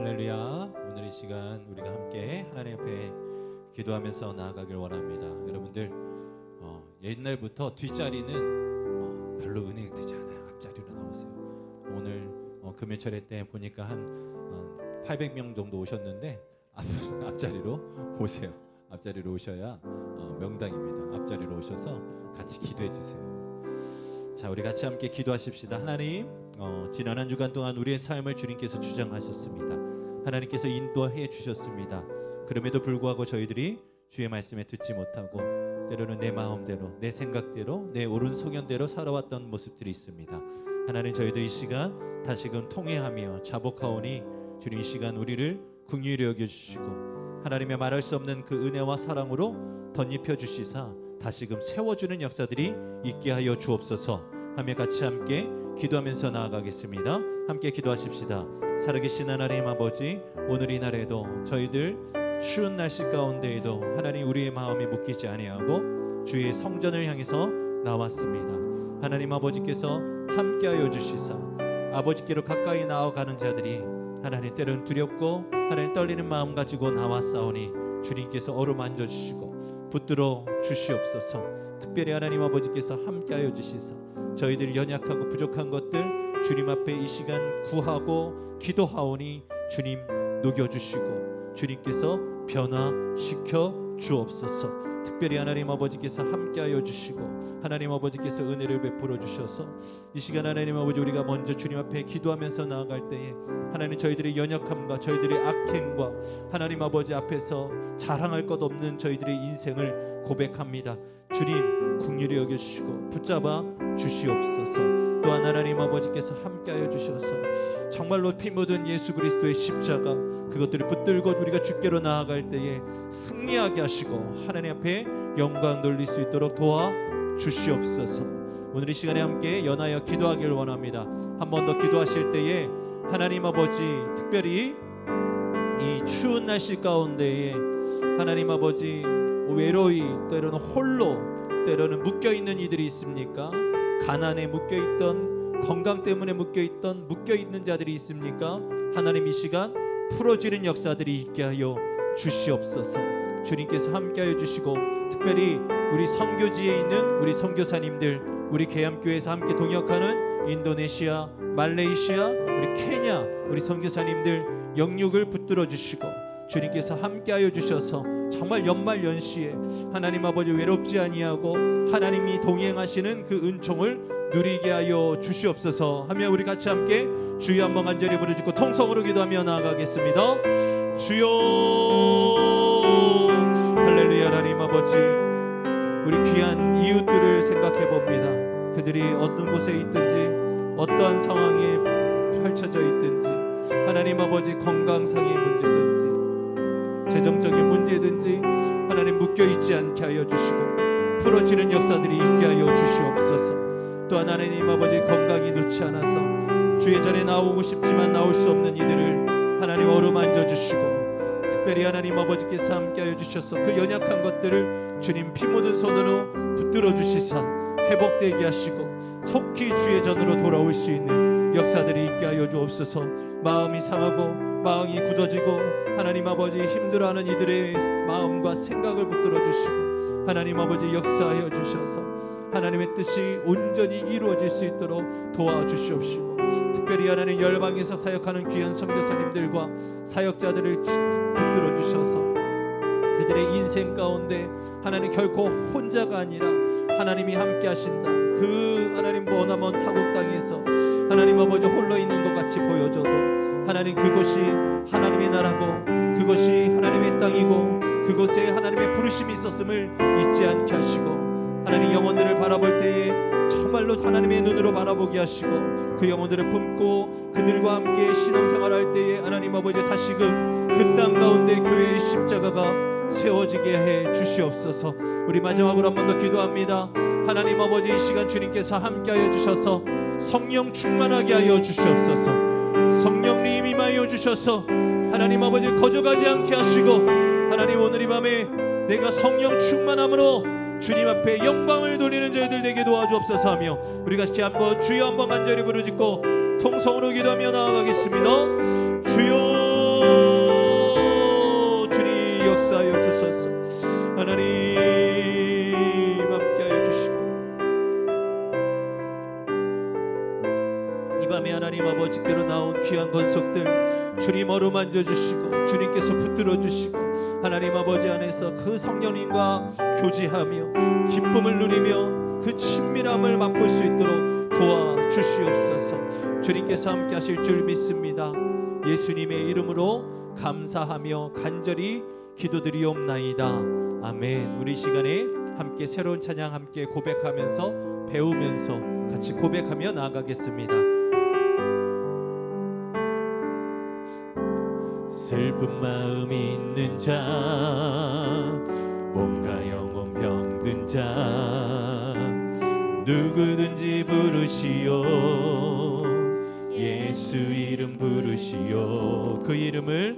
할렐루야. 오늘 이 시간 우리가 함께 하나님 앞에 기도하면서 나아가길 원합니다. 여러분들 옛날부터 뒷자리는 별로 은혜가 되지 않아요. 앞자리로 나오세요. 오늘 금요철회 때 보니까 한 800명 정도 오셨는데 앞자리로 오세요. 앞자리로 오셔야 명당입니다. 앞자리로 오셔서 같이 기도해 주세요. 자, 우리 같이 함께 기도하십시다. 하나님, 지난 한 주간 동안 우리의 삶을 주님께서 주장하셨습니다. 하나님께서 인도해 주셨습니다. 그럼에도 불구하고 저희들이 주의 말씀에 듣지 못하고 때로는 내 마음대로, 내 생각대로, 내 옳은 소견대로 살아왔던 모습들이 있습니다. 하나님, 저희들 이 시간 다시금 통회하며 자복하오니 주님, 이 시간 우리를 긍휼히 여겨주시고 하나님의 말할 수 없는 그 은혜와 사랑으로 덧입혀 주시사 다시금 세워주는 역사들이 있게 하여 주옵소서 하며 같이 함께 기도하면서 나아가겠습니다. 함께 기도하십시다. 살아계신 하나님 아버지, 오늘 이 날에도 저희들 추운 날씨 가운데에도 하나님 우리의 마음이 묶이지 아니하고 주의 성전을 향해서 나왔습니다. 하나님 아버지께서 함께하여 주시사 아버지께로 가까이 나아가는 자들이 하나님 때로는 두렵고 하나님 떨리는 마음 가지고 나왔사오니 주님께서 어루만져 주시고 붙들어 주시옵소서. 특별히 하나님 아버지께서 함께하여 주시사 저희들 연약하고 부족한 것들 주님 앞에 이 시간 구하고 기도하오니 주님 녹여주시고 주님께서 변화시켜 주옵소서. 특별히 하나님 아버지께서 함께하여 주시고 하나님 아버지께서 은혜를 베풀어 주셔서 이 시간 하나님 아버지 우리가 먼저 주님 앞에 기도하면서 나아갈 때에 하나님 저희들의 연약함과 저희들의 악행과 하나님 아버지 앞에서 자랑할 것 없는 저희들의 인생을 고백합니다. 주님 긍휼히 여겨주시고 붙잡아 주시옵소서. 또한 하나님 아버지께서 함께하여 주셔서 정말로 피 묻은 예수 그리스도의 십자가 그것들을 붙들고 우리가 주께로 나아갈 때에 승리하게 하시고 하나님 앞에 영광 돌릴 수 있도록 도와주시옵소서. 오늘 이 시간에 함께 연하여 기도하길 원합니다. 한 번 더 기도하실 때에 하나님 아버지 특별히 이 추운 날씨 가운데에 하나님 아버지 외로이 때로는 홀로 때로는 묶여있는 이들이 있습니까? 가난에 묶여있던 건강 때문에 묶여있는 자들이 있습니까? 하나님 이 시간 풀어지는 역사들이 있게 하여 주시옵소서. 주님께서 함께하여 주시고 특별히 우리 선교지에 있는 우리 선교사님들 우리 계암교회에서 함께 동역하는 인도네시아, 말레이시아, 우리 케냐 우리 선교사님들 영육을 붙들어 주시고 주님께서 함께하여 주셔서 정말 연말연시에 하나님 아버지 외롭지 아니하고 하나님이 동행하시는 그 은총을 누리게 하여 주시옵소서 하며 우리 같이 함께 주여 한번 간절히 부르짖고 통성으로 기도하며 나아가겠습니다. 주여 할렐루야. 하나님 아버지 우리 귀한 이웃들을 생각해 봅니다. 그들이 어떤 곳에 있든지 어떠한 상황에 펼쳐져 있든지 하나님 아버지 건강상의 문제든지 재정적인 문제든지 하나님 묶여있지 않게 하여 주시고 풀어지는 역사들이 있게 하여 주시옵소서. 또한 하나님 아버지 건강이 놓지 않아서 주의 전에 나오고 싶지만 나올 수 없는 이들을 하나님 어루만져 주시고 특별히 하나님 아버지께서 함께하여 주셔서 그 연약한 것들을 주님 피 묻은 손으로 붙들어 주시사 회복되게 하시고 속히 주의 전으로 돌아올 수 있는 역사들이 있게 하여 주옵소서. 마음이 상하고 마음이 굳어지고 하나님 아버지 힘들어하는 이들의 마음과 생각을 붙들어 주시고 하나님 아버지 역사하여 주셔서 하나님의 뜻이 온전히 이루어질 수 있도록 도와주시옵시고 특별히 하나님 열방에서 사역하는 귀한 선교사님들과 사역자들을 붙들어 주셔서 그들의 인생 가운데 하나님 결코 혼자가 아니라 하나님이 함께 하신다. 그 하나님 머나먼 타국 땅에서 하나님 아버지 홀로 있는 것 같이 보여져도 하나님 그곳이 하나님의 나라고 그것이 하나님의 땅이고 그곳에 하나님의 부르심이 있었음을 잊지 않게 하시고 하나님 영혼들을 바라볼 때에 정말로 하나님의 눈으로 바라보게 하시고 그 영혼들을 품고 그들과 함께 신앙생활할 때에 하나님 아버지 다시금 그 땅 가운데 교회의 십자가가 세워지게 해 주시옵소서. 우리 마지막으로 한 번 더 기도합니다. 하나님 아버지 이 시간 주님께서 함께하여 주셔서 성령 충만하게 하여 주시옵소서. 성령님 임하여 주셔서 하나님 아버지 거저가지 않게 하시고 하나님 오늘 이 밤에 내가 성령 충만함으로 주님 앞에 영광을 돌리는 저희들 되게 도와주옵소서 하며 우리 같이 한번 주여 한번 간절히 부르짖고 통성으로 기도하며 나아가겠습니다. 주여 권속들 주님 어루만져 주시고 주님께서 붙들어 주시고 하나님 아버지 안에서 그 성령님과 교제하며 기쁨을 누리며 그 친밀함을 맛볼 수 있도록 도와주시옵소서. 주님께서 함께 하실 줄 믿습니다. 예수님의 이름으로 감사하며 간절히 기도드리옵나이다. 아멘. 우리 시간에 함께 새로운 찬양 함께 고백하면서 배우면서 같이 고백하며 나아가겠습니다. 슬픈 마음 있는 자, 몸과 영혼 병든 자, 누구든지 부르시오. 예수 이름 부르시오. 그 이름을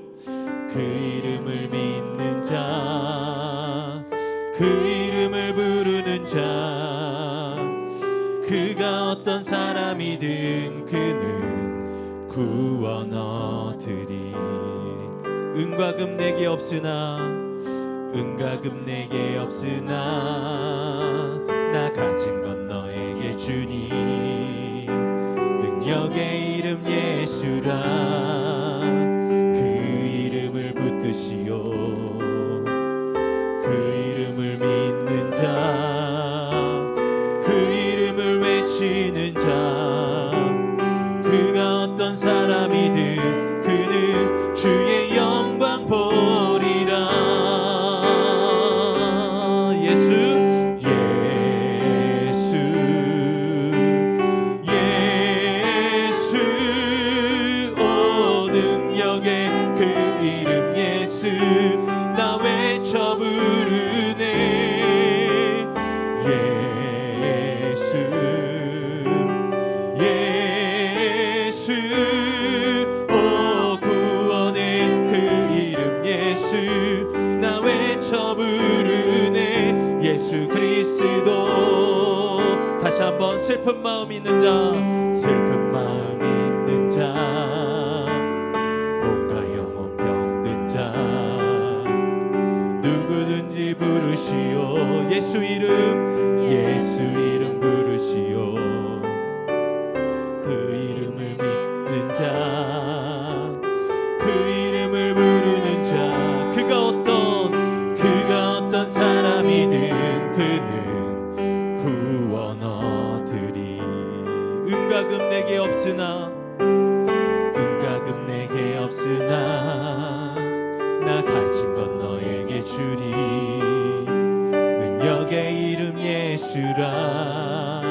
믿는 자, 그 이름을 부르는 자, 그가 어떤 사람이든 그는 구원 얻으리. 은과 금 내게 없으나 나 가진 건 너에게 주니. 능력의 이름 예수라, 그 이름을 붙드시오. 그 이름을 믿는 자, 그 이름을 외치는 자, 그가 어떤 사람이든 그는 주의 영광 보리라. 오 능력의 그 이름 예수, 나 외쳐 부르네. 예수 오 구원의 그 이름 예수, 나 외쳐 부르네. 예수 그리스도. 다시 한번 슬픈 마음 있는 자, 슬픈 마음 있는 자, 몸과 영혼 병든 자, 누구든지 부르시오. 예수 이름 부르시오. 그 이름을 믿는 자, 그 이름을 부르는 자, 그가 어떤 사람이든 그는 구원 얻으리. 은과 금 내게 없으나 나 가진 건 너에게 주리. 능력의 이름 예수라,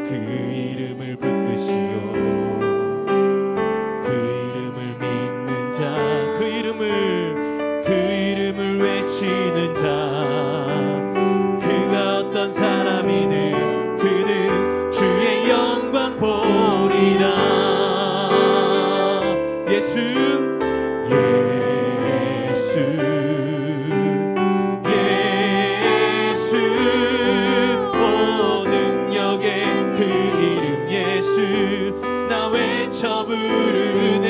그 이름을 붙드시오. 그 이름을 믿는 자, 그 이름을 외치는 자, 그가 어떤 사람이든 그는 주의 영광 보리라. 예수 오 능력의 그 이름 예수, 나 외쳐 부르네.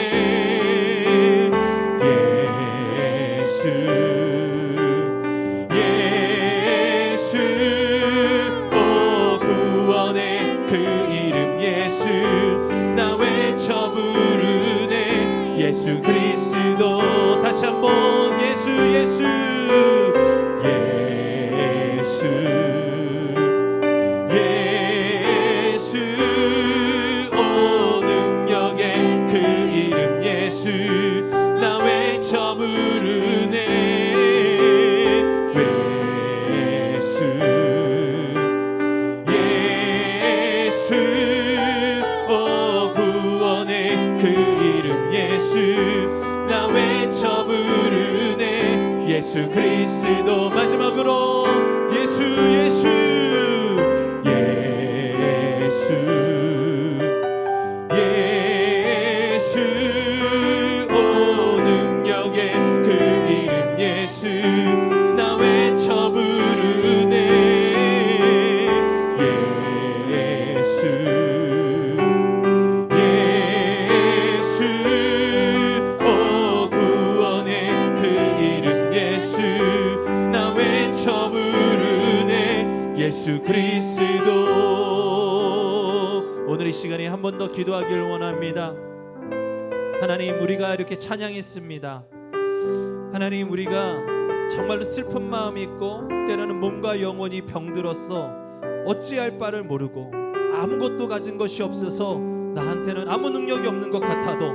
예수 오 구원의 그 이름 예수, 나 외쳐 부르네. 예수 그리스도. 다시 한번 예수 오 능력의 그 이름 예수, 나 외쳐 부르네. 예수 오 구원의 그 이름 예수, 나 외쳐 부르네. 예수 그리스도. 마지막으로 예수 오 능력의 그 이름 예수, 나 외쳐 부르네. 예수 오 구원의 그 이름 예수, 나 외쳐 부르네. 예수 그리스도. 오늘 이 시간에 한 번 더 기도하기를 원합니다. 하나님, 우리가 이렇게 찬양했습니다. 하나님, 우리가 정말로 슬픈 마음이 있고 때로는 몸과 영혼이 병들었어 어찌할 바를 모르고 아무것도 가진 것이 없어서 나한테는 아무 능력이 없는 것 같아도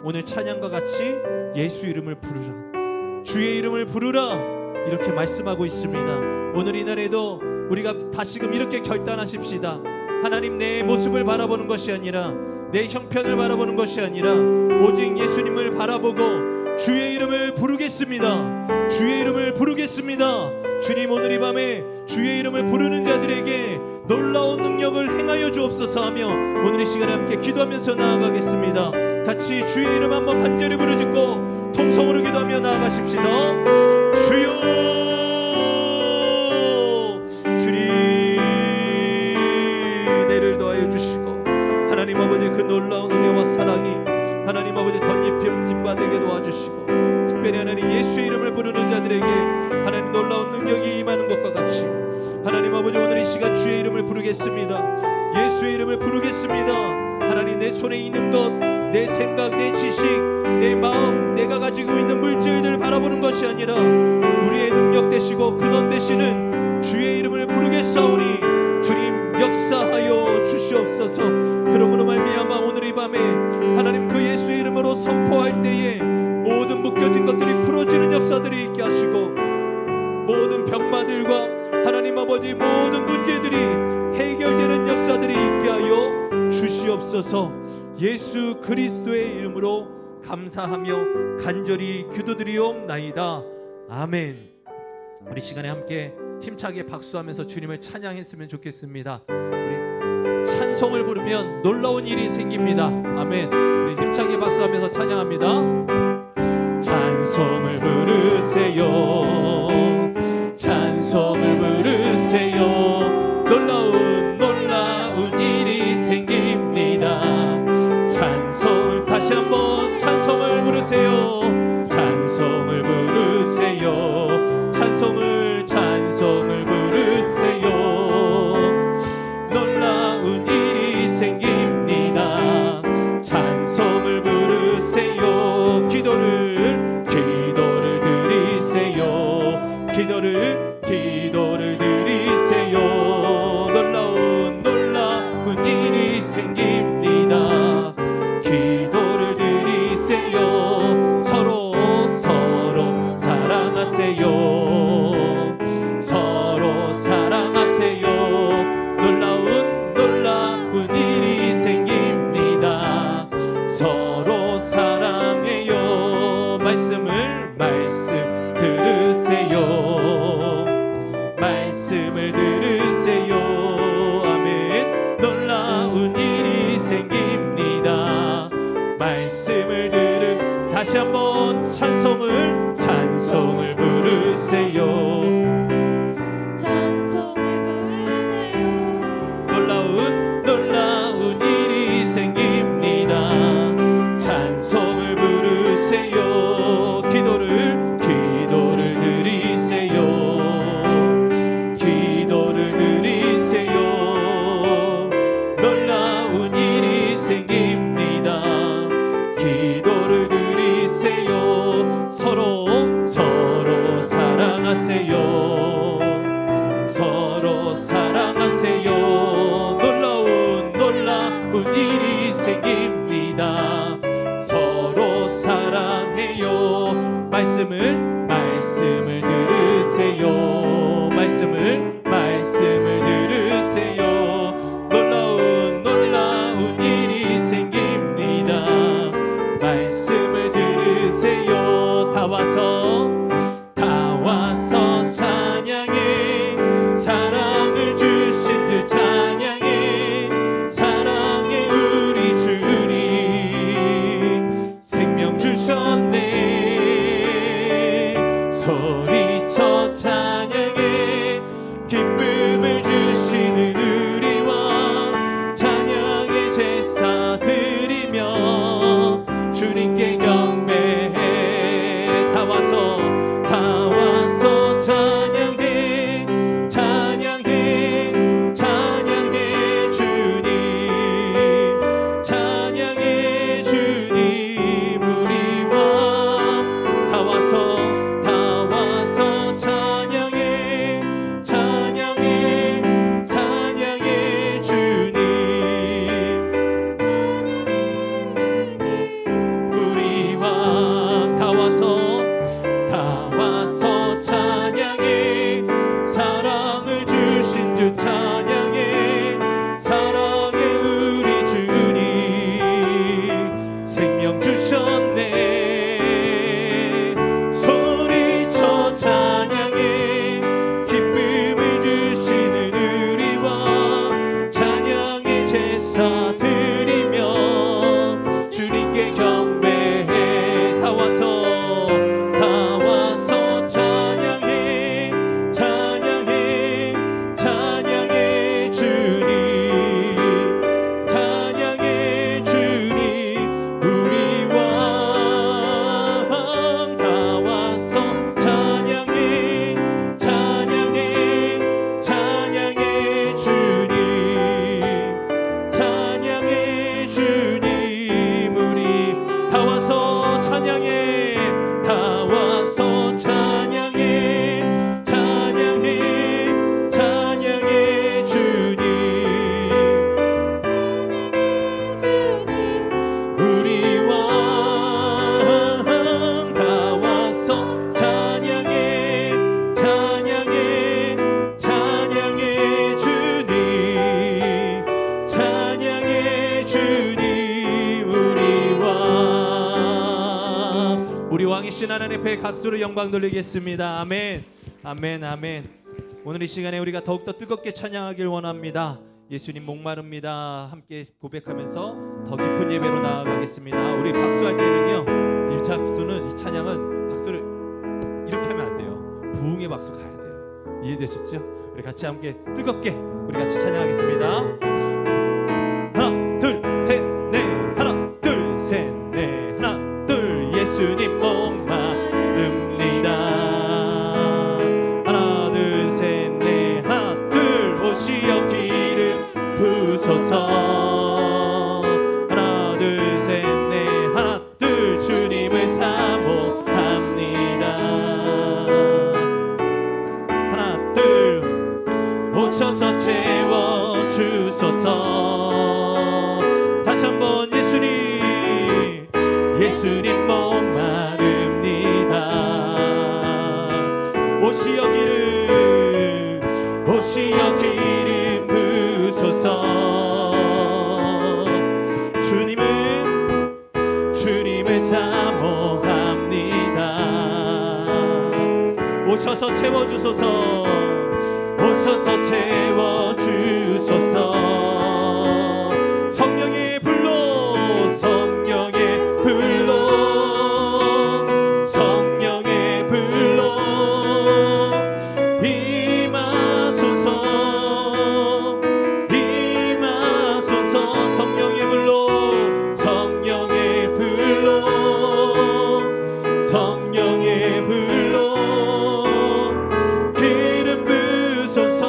오늘 찬양과 같이 예수 이름을 부르라, 주의 이름을 부르라 이렇게 말씀하고 있습니다. 오늘 이 날에도 우리가 다시금 이렇게 결단하십시다. 하나님, 내 모습을 바라보는 것이 아니라 내 형편을 바라보는 것이 아니라 오직 예수님을 바라보고 주의 이름을 부르겠습니다. 주의 이름을 부르겠습니다. 주님, 오늘 이 밤에 주의 이름을 부르는 자들에게 놀라운 능력을 행하여 주옵소서 하며 오늘 이 시간에 함께 기도하면서 나아가겠습니다. 같이 주의 이름 한번 간절히 부르짖고 통성으로 기도하며 나아가십시다. 주여, 주님 내를 더하여 주시고 하나님 아버지 그 놀라운 은혜와 사랑이 하나님 아버지 덧입힘 받게 도와주시고 특별히 하나님 예수의 이름을 부르는 자들에게 하나님 놀라운 능력이 임하는 것과 같이 하나님 아버지 오늘 이 시간 주의 이름을 부르겠습니다. 예수의 이름을 부르겠습니다. 하나님, 내 손에 있는 것, 내 생각, 내 지식, 내 마음, 내가 가지고 있는 물질들을 바라보는 것이 아니라 우리의 능력 되시고 근원 되시는 주의 이름을 부르겠사오니 주님 역사하여 주시옵소서. 그러므로 말미암아 오늘 이 밤에 하나님 그 예수의 이름으로 선포할 때에 모든 묶여진 것들이 풀어지는 역사들이 있게 하시고 모든 병마들과 하나님 아버지 모든 문제들이 해결되는 역사들이 있게 하여 주시옵소서. 예수 그리스도의 이름으로 감사하며 간절히 기도드리옵나이다. 아멘. 우리 시간에 함께 힘차게 박수하면서 주님을 찬양했으면 좋겠습니다. 우리 찬송을 부르면 놀라운 일이 생깁니다. 아멘. 우리 힘차게 박수하면서 찬양합니다. 찬송을 부르세요. 찬송을 부르세요. 놀라운 일이 생깁니다. 찬송을 다시 한번 찬송을 부르세요. 찬송을 부르세요. 찬송을 부르세요. 놀라운 일이 생깁니다. 찬송을 부르세요. 기도를 드리세요. 기도를 드리세요. 놀라운 일이 생깁니다. 기도를 드리세요. 서로 사랑하세요. 서로 사랑하세요. 놀라운 일이 생깁니다. 서로 사랑해요. 말씀 들으세요. 말씀을 들으세요. 아멘. 놀라운 일이 생깁니다. 말씀을 다시 한번 찬송을 부르세요. 찬송을 부르세요. 놀라운 일이 생깁니다. 찬송을 부르세요. 기도를 드리세요. 기도를 드리세요. 놀라운 일이 생깁니다. 기도를 드리세요. 서로 사랑하세요. 서로 사랑하세요. 놀라운 일이 생깁니다. 서로 사랑해요. 말씀을 들으세요. 말씀을 들으세요. 놀라운 일이 생깁니다. 말씀을 들으세요. 다 와서 찬양해. 사랑을 주신 듯 찬양해. 사랑해 우리 주님 생명 주셨네. 소리쳐 찬양해. 기쁨을 주시는 우리 왕 찬양의 제사 드리며 주님께 경배해. 다 와서 와서 찬양해 다 와서 찬양해 찬양해 찬양해 주님 우리 왕 다 와서 찬양해 찬양해 찬양해 주님 찬양해 주님 우리 왕이신 하나님 앞에 각소로 영광 돌리겠습니다. 아멘 아멘 아멘. 오늘 이 시간에 우리가 더욱더 뜨겁게 찬양하길 원합니다. 예수님 목마릅니다. 함께 고백하면서 더 깊은 예배로 나아가겠습니다. 우리 박수할 때는요 이 박수는 이 찬양은 박수를 이렇게 하면 안 돼요. 부흥의 박수 가야 돼요. 이해되셨죠? 우리 같이 함께 뜨겁게 우리 같이 찬양하겠습니다. 하나 둘 셋 넷 하나 둘 셋 넷 하나 둘 예수님 목마릅니다. 하나 둘 셋 넷 하나 둘 오시어 기름 부소서 하나 둘 셋 넷 하나 둘 주님을 사모합니다. 하나 둘 오셔서 채워주소서. 다시 한번 예수님 목마릅니다. 오시어 기름 부소서. 주님을 사모합니다. 오셔서 채워주소서. 오셔서 채워주소서. 성령의 불로 성령의 불로 성령의 불로 임하소서 임하소서. 성령의 불로 성령의 불로 성령의 불로 기름 부소서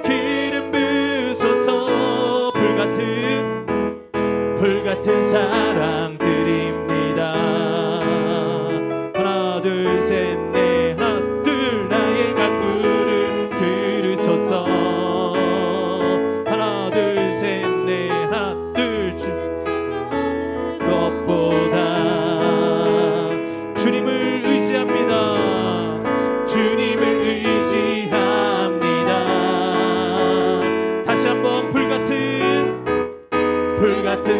기름 부소서. 불같은 사랑 드립니다. 하나 둘 셋 넷 하나 둘 나의 간구를 들으소서. 하나 둘 셋 넷 하나 둘 것보다 주님을 의지합니다. 주님을 의지합니다. 다시 한번 불같은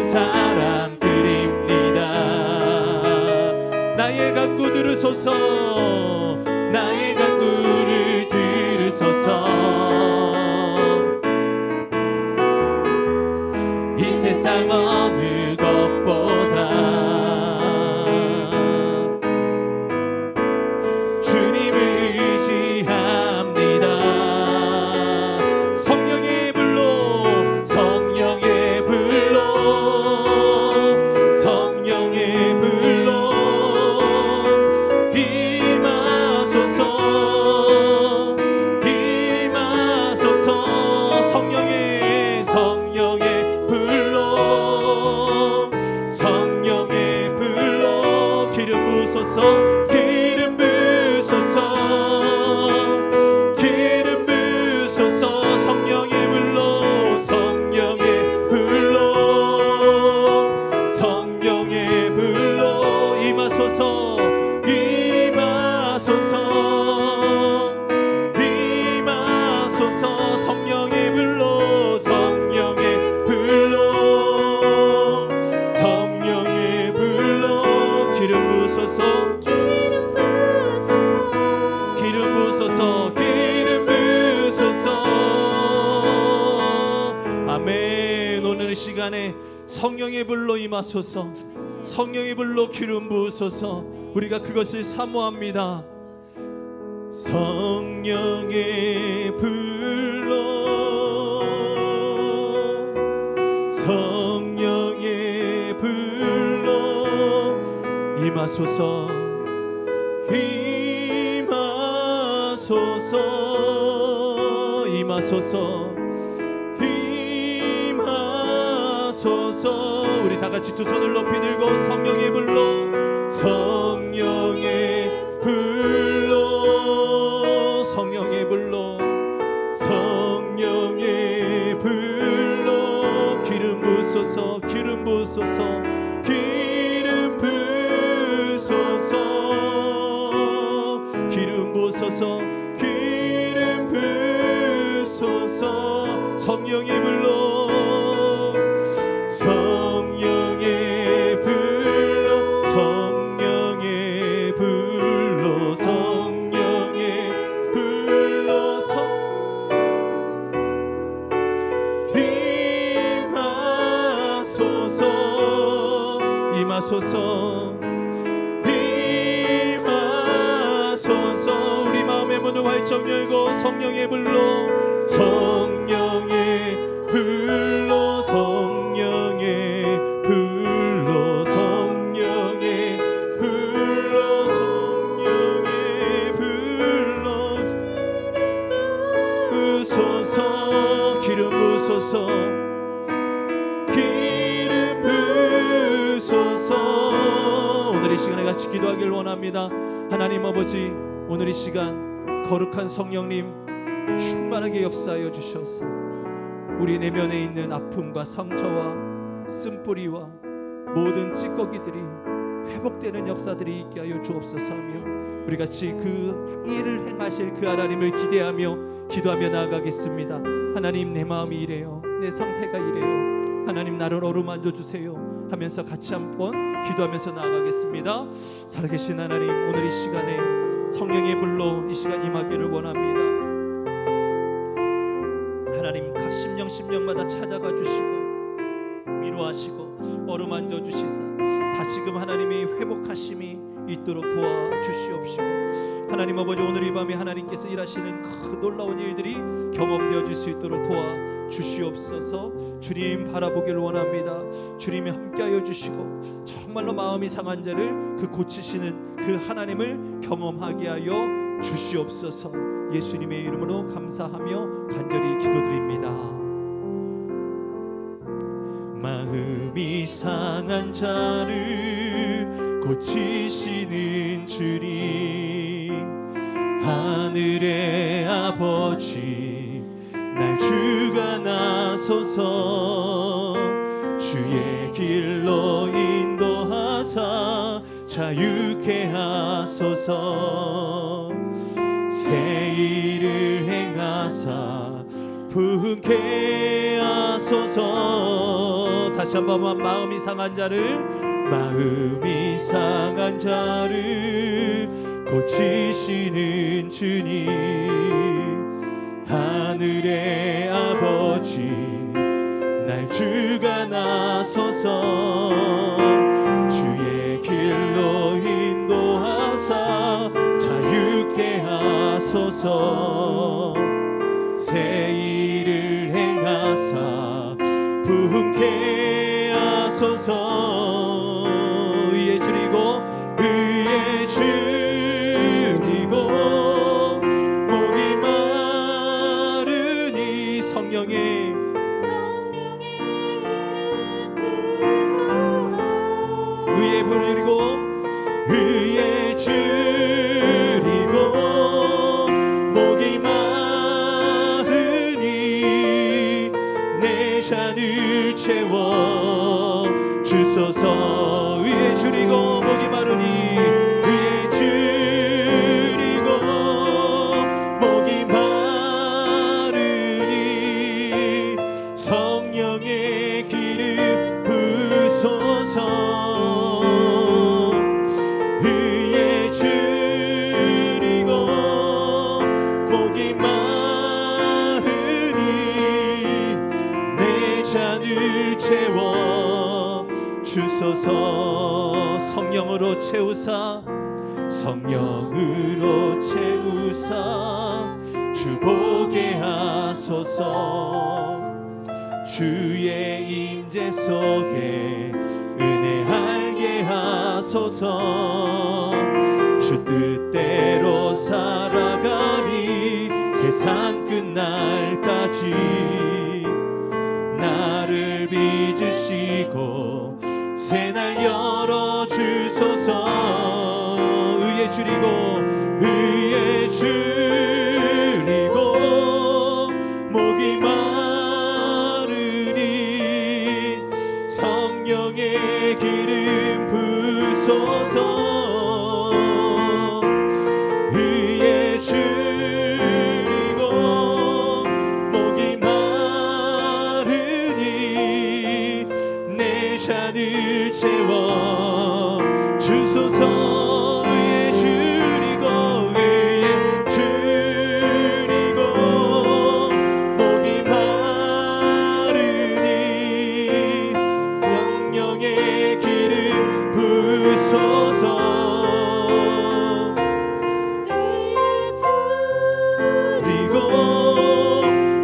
사랑 드립니다. 나의 간구 들으소서. 나의 간구를 들으소서. 이 세상 어느 것보다 주님을 의지합니다. 성령의 불로 성령의 불로 성령의 불로 임하소서 임하소서. 성령의 불로 성령의 불로 기름 부소서 기름 부소서 기름 부소서. 성령의 불로 성령의 불로 성령의 불로 임하소서 임하소서 임하소서. 성령의 불로 성령의 불로 성령의 불로 기름 부소서 기름 부소서 기름 부소서. 아멘. 오늘 시간에 성령의 불로 임하소서 성령의 불로 기름 부소서. 우리가 그것을 사모합니다. 성령의 불로 성령의 불로 임하소서 임하소서 임하소서 임하소서 하소서. 우리 다 같이 두 손을 높이 들고 성령의 불로, 성령의 불로, 성령의 불로, 성령의 불로. 기름 부소서, 기름 부소서, 기름 부소서, 기름 부소서, 기름 부소서. 성령의 불로, 성령의 불로, 성령의 불로, 성령의 불로. 임하소서, 임하소서, 임하소서. 우리 마음의 문을 활짝 열고 성령의 불로, 성령의 불로, 성령의 불로, 성령의 불로, 성령의 불로. 부소서, 기름 부소서, 기름 부소서. 오늘 이 시간에 같이 기도하길 원합니다. 하나님 아버지, 오늘 이 시간 거룩한 성령님 충만하게 역사하여 주셔서 우리 내면에 있는 아픔과 상처와 쓴뿌리와 모든 찌꺼기들이 회복되는 역사들이 있게 하여 주옵소서 하며 우리 같이 그 일을 행하실 그 하나님을 기대하며 기도하며 나아가겠습니다. 하나님, 내 마음이 이래요, 내 상태가 이래요, 하나님 나를 어루만져 주세요 하면서 같이 한번 기도하면서 나아가겠습니다. 살아계신 하나님, 오늘 이 시간에 성령의 불로 이 시간 임하기를 원합니다. 하나님, 각 심령마다 찾아가 주시고 위로하시고 어루만져 주시사 다시금 하나님의 회복하심이 있도록 도와주시옵시고, 하나님 아버지, 오늘 이 밤에 하나님께서 일하시는 그 놀라운 일들이 경험되어질 수 있도록 도와주시옵소서. 주님 바라보길 원합니다. 주님이 함께하여 주시고 정말로 마음이 상한 자를 그 고치시는 그 하나님을 경험하게 하여 주시옵소서. 예수님의 이름으로 감사하며 간절히 기도드립니다. 마음이 상한 자를 고치시는 주님, 하늘의 아버지 날 주관하소서. 주의 길로 인도하사 자유케 하소서. 새 일을 행하사 부흥케 하소서. 다시 한번 마음이 상한 자를 고치시는 주님, 하늘의 아버지 날 주관하소서. 주의 길로 인도하사 자유케 하소서. 새 일을 행하사 부흥케 하소서. 의에 줄이고 목이 마르니 성령의 의에 줄이고 목이 마르니 내 잔을 채워 주소서. 의에 줄이고 목이 마르니 의에 줄이고 목이 마르니 성령의 기름 부소서. 의에 줄이고 목이 마르니 내 잔을 채워 주소서. 성령으로 채우사 주보게 하소서. 주의 임재 속에 은혜 알게 하소서. 주 뜻대로 살아가리 세상 끝날까지 나를 빚으시 새날 열어 주소서. 의에 줄이고 의에 줄이고 목이 마르니 성령의 기름 부소서. 의에 줄이고 목이 마르니 내 잔을 채워 주소서. 의에 줄이고 의에 줄이고 목이 마르니 성령의 기름 부소서. 그리고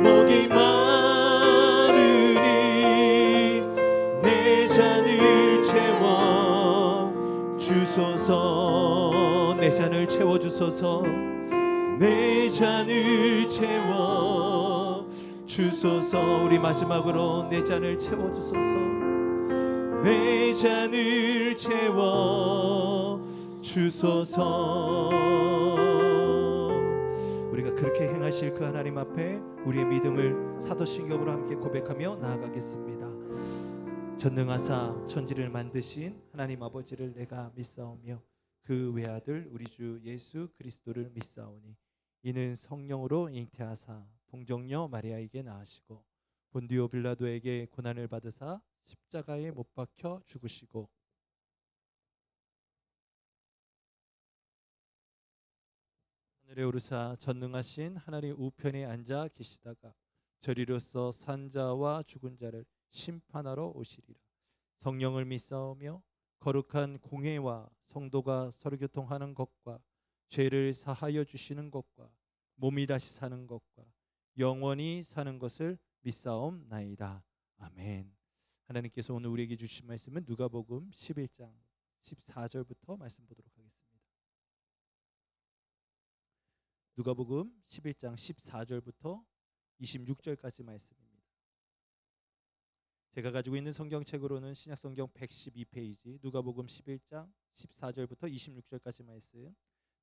목이 마르니 내 잔을 채워 주소서. 내 잔을 채워 주소서. 내 잔을 채워 주소서. 우리 마지막으로 내 잔을 채워 주소서. 내 잔을 채워 주소서. 우리가 그렇게 행하실 그 하나님 앞에 우리의 믿음을 사도신경으로 함께 고백하며 나아가겠습니다. 전능하사 천지를 만드신 하나님 아버지를 내가 믿사오며 그 외아들 우리 주 예수 그리스도를 믿사오니 이는 성령으로 잉태하사 동정녀 마리아에게 낳으시고 본디오 빌라도에게 고난을 받으사 십자가에 못 박혀 죽으시고 하늘에 오르사 전능하신 하나님 우편에 앉아 계시다가 저리로서 산자와 죽은 자를 심판하러 오시리라. 성령을 믿사오며 거룩한 공회와 성도가 서로 교통하는 것과 죄를 사하여 주시는 것과 몸이 다시 사는 것과 영원히 사는 것을 믿사옵나이다. 아멘. 하나님께서 오늘 우리에게 주신 말씀은 누가복음 11장 14절부터 말씀 보도록 하겠습니다. 누가복음 11장 14절부터 26절까지 말씀입니다. 제가 가지고 있는 성경책으로는 신약성경 112페이지 누가복음 11장 14절부터 26절까지 말씀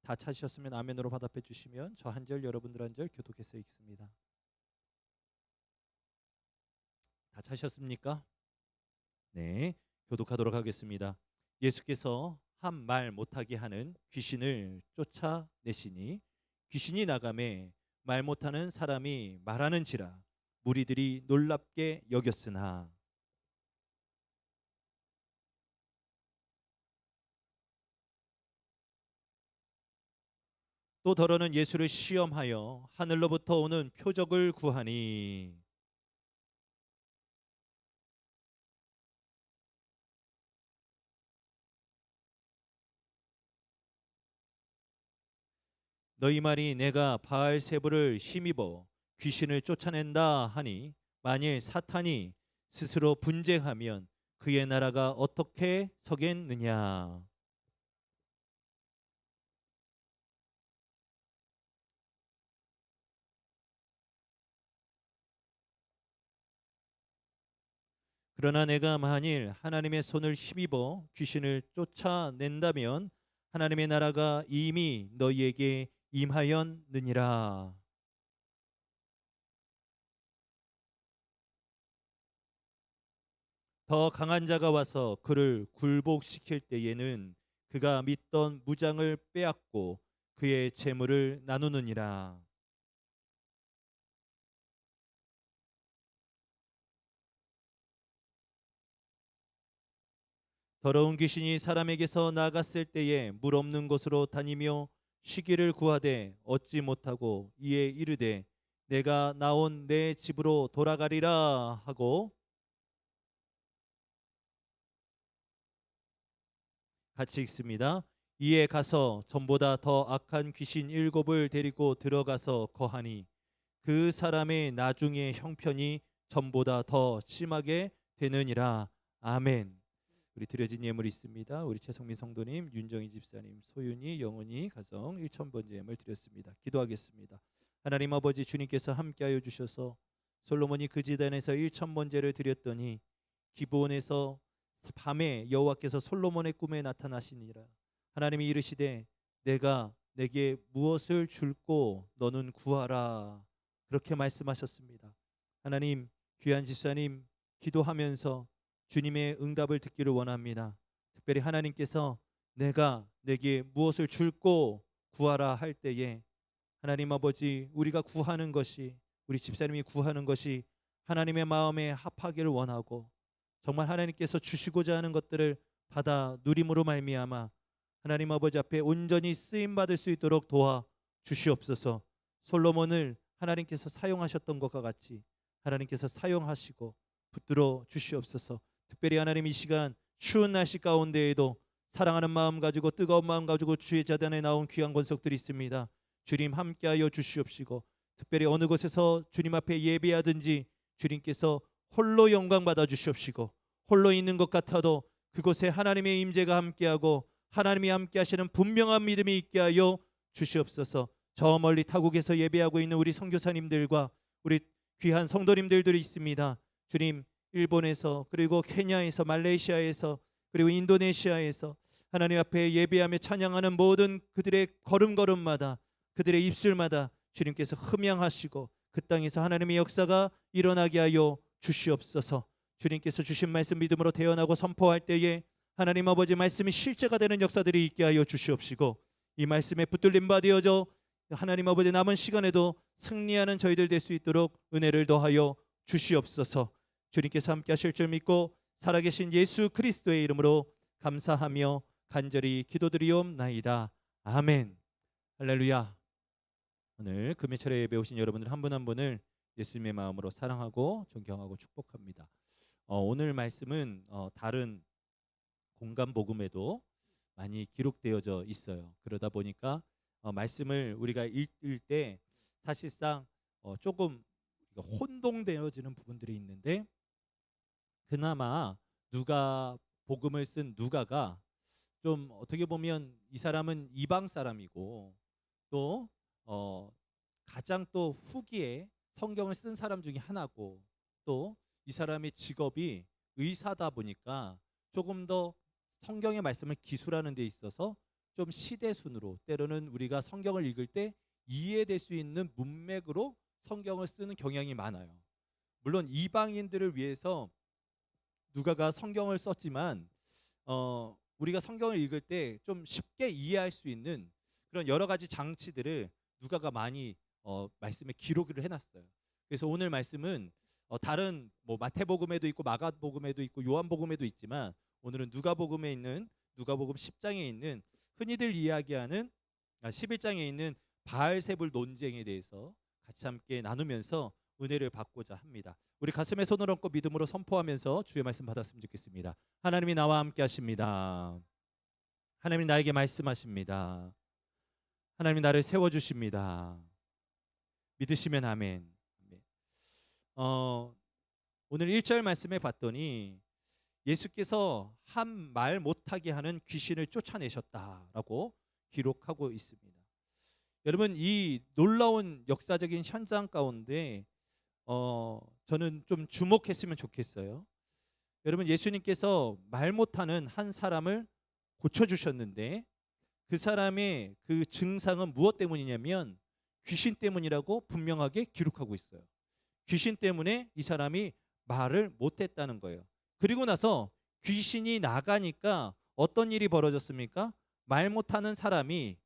다 찾으셨으면 아멘으로 화답해 주시면 저 한 절 여러분들 한 절 교독해서 읽습니다. 다 찾으셨습니까? 네, 교독하도록 하겠습니다. 예수께서 한 말 못하게 하는 귀신을 쫓아내시니 귀신이 나가매 말 못하는 사람이 말하는지라 무리들이 놀랍게 여겼으나 또 더러는 예수를 시험하여 하늘로부터 오는 표적을 구하니 너희 말이 내가 바알세불을 힘입어 귀신을 쫓아낸다 하니 만일 사탄이 스스로 분쟁하면 그의 나라가 어떻게 서겠느냐. 그러나 내가 만일 하나님의 손을 힘입어 귀신을 쫓아낸다면 하나님의 나라가 이미 너희에게 임하였느니라. 더 강한 자가 와서 그를 굴복시킬 때에는 그가 믿던 무장을 빼앗고 그의 재물을 나누느니라. 더러운 귀신이 사람에게서 나갔을 때에 물 없는 곳으로 다니며 쉬기를 구하되 얻지 못하고 이에 이르되 내가 나온 내 집으로 돌아가리라 하고 같이 읽습니다. 이에 가서 전보다 더 악한 귀신 7을 데리고 들어가서 거하니 그 사람의 나중의 형편이 전보다 더 심하게 되느니라. 아멘. 우리 드려진 예물이 있습니다. 우리 최성민 성도님, 윤정희 집사님, 소윤이, 영은이 가정 1000번째 예물 드렸습니다. 기도하겠습니다. 하나님 아버지 주님께서 함께하여 주셔서 솔로몬이 그 지단에서 1000번째를 드렸더니 기브온에서 밤에 여호와께서 솔로몬의 꿈에 나타나시니라. 하나님이 이르시되 내가 내게 무엇을 줄고 너는 구하라. 그렇게 말씀하셨습니다. 하나님, 귀한 집사님 기도하면서 주님의 응답을 듣기를 원합니다. 특별히 하나님께서 내가 내게 무엇을 줄고 구하라 할 때에 하나님 아버지, 우리가 구하는 것이, 우리 집사님이 구하는 것이 하나님의 마음에 합하기를 원하고 정말 하나님께서 주시고자 하는 것들을 받아 누림으로 말미암아 하나님 아버지 앞에 온전히 쓰임 받을 수 있도록 도와 주시옵소서. 솔로몬을 하나님께서 사용하셨던 것과 같이 하나님께서 사용하시고 붙들어 주시옵소서. 특별히 하나님, 이 시간 추운 날씨 가운데에도 사랑하는 마음 가지고 뜨거운 마음 가지고 주의 자단에 나온 귀한 권속들이 있습니다. 주님 함께하여 주시옵시고, 특별히 어느 곳에서 주님 앞에 예배하든지 주님께서 홀로 영광 받아 주시옵시고, 홀로 있는 것 같아도 그곳에 하나님의 임재가 함께하고 하나님이 함께하시는 분명한 믿음이 있게 하여 주시옵소서. 저 멀리 타국에서 예배하고 있는 우리 선교사님들과 우리 귀한 성도님들이 있습니다. 주님, 일본에서 그리고 케냐에서 말레이시아에서 그리고 인도네시아에서 하나님 앞에 예배하며 찬양하는 모든 그들의 걸음걸음마다 그들의 입술마다 주님께서 흠양하시고 그 땅에서 하나님의 역사가 일어나게 하여 주시옵소서. 주님께서 주신 말씀 믿음으로 대언하고 선포할 때에 하나님 아버지 말씀이 실제가 되는 역사들이 있게 하여 주시옵시고, 이 말씀에 붙들림 받으어져 하나님 아버지 남은 시간에도 승리하는 저희들 될 수 있도록 은혜를 더하여 주시옵소서. 주님께서 함께 하실 줄 믿고 살아계신 예수 그리스도의 이름으로 감사하며 간절히 기도드리옵나이다. 아멘. 할렐루야. 오늘 금요철에 예배 오신 여러분들 한 분 한 분을 예수님의 마음으로 사랑하고 존경하고 축복합니다. 오늘 말씀은 다른 공간 복음에도 많이 기록되어져 있어요. 그러다 보니까 말씀을 우리가 읽을 때 사실상 조금 혼동되어지는 부분들이 있는데, 그나마 누가 복음을 쓴 누가가 좀 어떻게 보면 이 사람은 이방 사람이고 또 가장 또 후기에 성경을 쓴 사람 중에 하나고, 또 이 사람의 직업이 의사다 보니까 조금 더 성경의 말씀을 기술하는 데 있어서 좀 시대순으로, 때로는 우리가 성경을 읽을 때 이해될 수 있는 문맥으로 성경을 쓰는 경향이 많아요. 물론 이방인들을 위해서 누가가 성경을 썼지만 우리가 성경을 읽을 때 좀 쉽게 이해할 수 있는 그런 여러 가지 장치들을 누가가 많이 말씀에 기록을 해놨어요. 그래서 오늘 말씀은 다른 마태복음에도 있고 마가복음에도 있고 요한복음에도 있지만, 오늘은 누가복음에 있는 누가복음 10장에 있는 흔히들 이야기하는 11장에 있는 바알세불 논쟁에 대해서 같이 함께 나누면서 은혜를 받고자 합니다. 우리 가슴에 손을 얹고 믿음으로 선포하면서 주의 말씀 받았으면 좋겠습니다. 하나님이 나와 함께 하십니다. 하나님이 나에게 말씀하십니다. 하나님이 나를 세워주십니다. 믿으시면 아멘. 오늘 1절 말씀에 봤더니 예수께서 한 말 못하게 하는 귀신을 쫓아내셨다라고 기록하고 있습니다. 여러분, 이 놀라운 역사적인 현장 가운데 저는 좀 주목했으면 좋겠어요. 여러분, 예수님께서 말 못하는 한 사람을 고쳐주셨는데 그 사람의 그 증상은 무엇 때문이냐면 귀신 때문이라고 분명하게 기록하고 있어요. 귀신 때문에 이 사람이 말을 못했다는 거예요. 그리고 나서 귀신이 나가니까 어떤 일이 벌어졌습니까? 말 못하는 사람이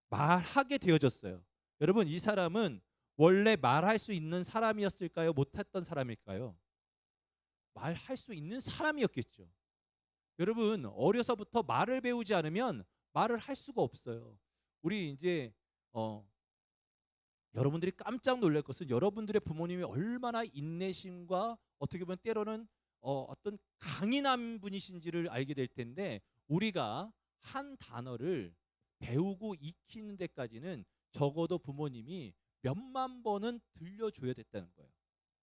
말하게 되어졌어요. 여러분, 이 사람은 원래 말할 수 있는 사람이었을까요? 못했던 사람일까요? 말할 수 있는 사람이었겠죠. 여러분, 어려서부터 말을 배우지 않으면 말을 할 수가 없어요. 우리 이제 여러분들이 깜짝 놀랄 것은 여러분들의 부모님이 얼마나 인내심과 어떻게 보면 때로는 어떤 강인한 분이신지를 알게 될 텐데, 우리가 한 단어를 배우고 익히는 데까지는 적어도 부모님이 몇만 번은 들려줘야 됐다는 거예요.